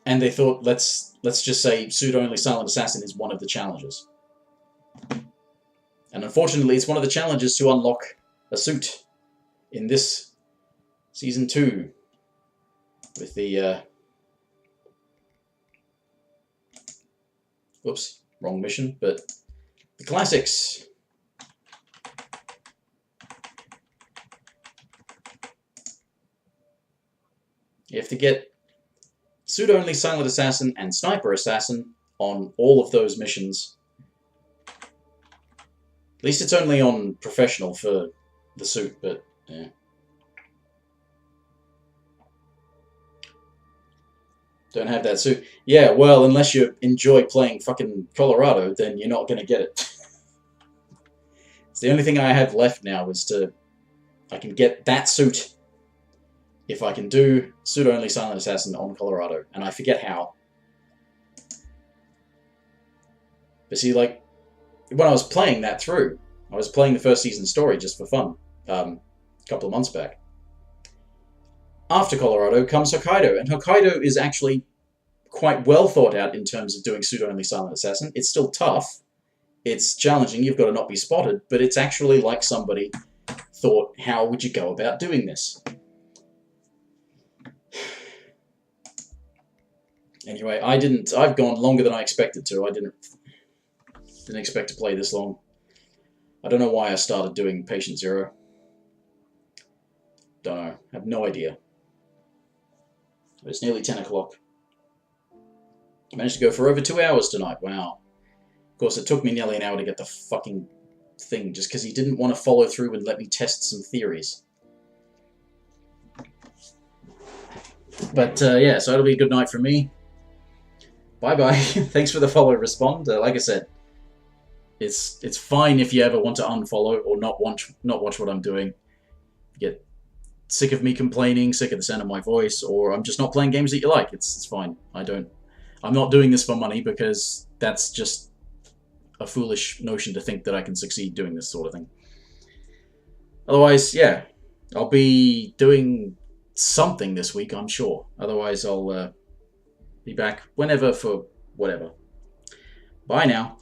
And they thought, let's just say Pseudo-Only Silent Assassin is one of the challenges. And unfortunately, it's one of the challenges to unlock a suit in this Season 2. With the, whoops, wrong mission, but the classics. You have to get Pseudo-Only Silent Assassin and Sniper Assassin on all of those missions. At least it's only on Professional for the suit, but yeah. Don't have that suit. Yeah, well, unless you enjoy playing fucking Colorado, then you're not going to get it. It's the only thing I have left now is I can get that suit if I can do Pseudo-Only Silent Assassin on Colorado, and I forget how. But see, like, when I was playing that through, I was playing the first season story just for fun, a couple of months back. After Colorado comes Hokkaido, and Hokkaido is actually quite well thought out in terms of doing Pseudo-Only Silent Assassin. It's still tough, it's challenging, you've got to not be spotted, but it's actually like somebody thought, how would you go about doing this? Anyway, I've gone longer than I expected to. I didn't expect to play this long. I don't know why I started doing Patient Zero. Don't know. I have no idea. It's nearly 10 o'clock. I managed to go for over 2 hours tonight. Wow. Of course, it took me nearly an hour to get the fucking thing, just because he didn't want to follow through and let me test some theories. But, yeah, so it'll be a good night from me. Bye-bye. Thanks for the follow respond. Like I said, it's fine if you ever want to unfollow or not watch what I'm doing. Get sick of me complaining, sick of the sound of my voice, or I'm just not playing games that you like. It's fine. I'm not doing this for money because that's just a foolish notion to think that I can succeed doing this sort of thing. Otherwise, yeah, I'll be doing something this week, I'm sure. Otherwise, I'll be back whenever for whatever. Bye now.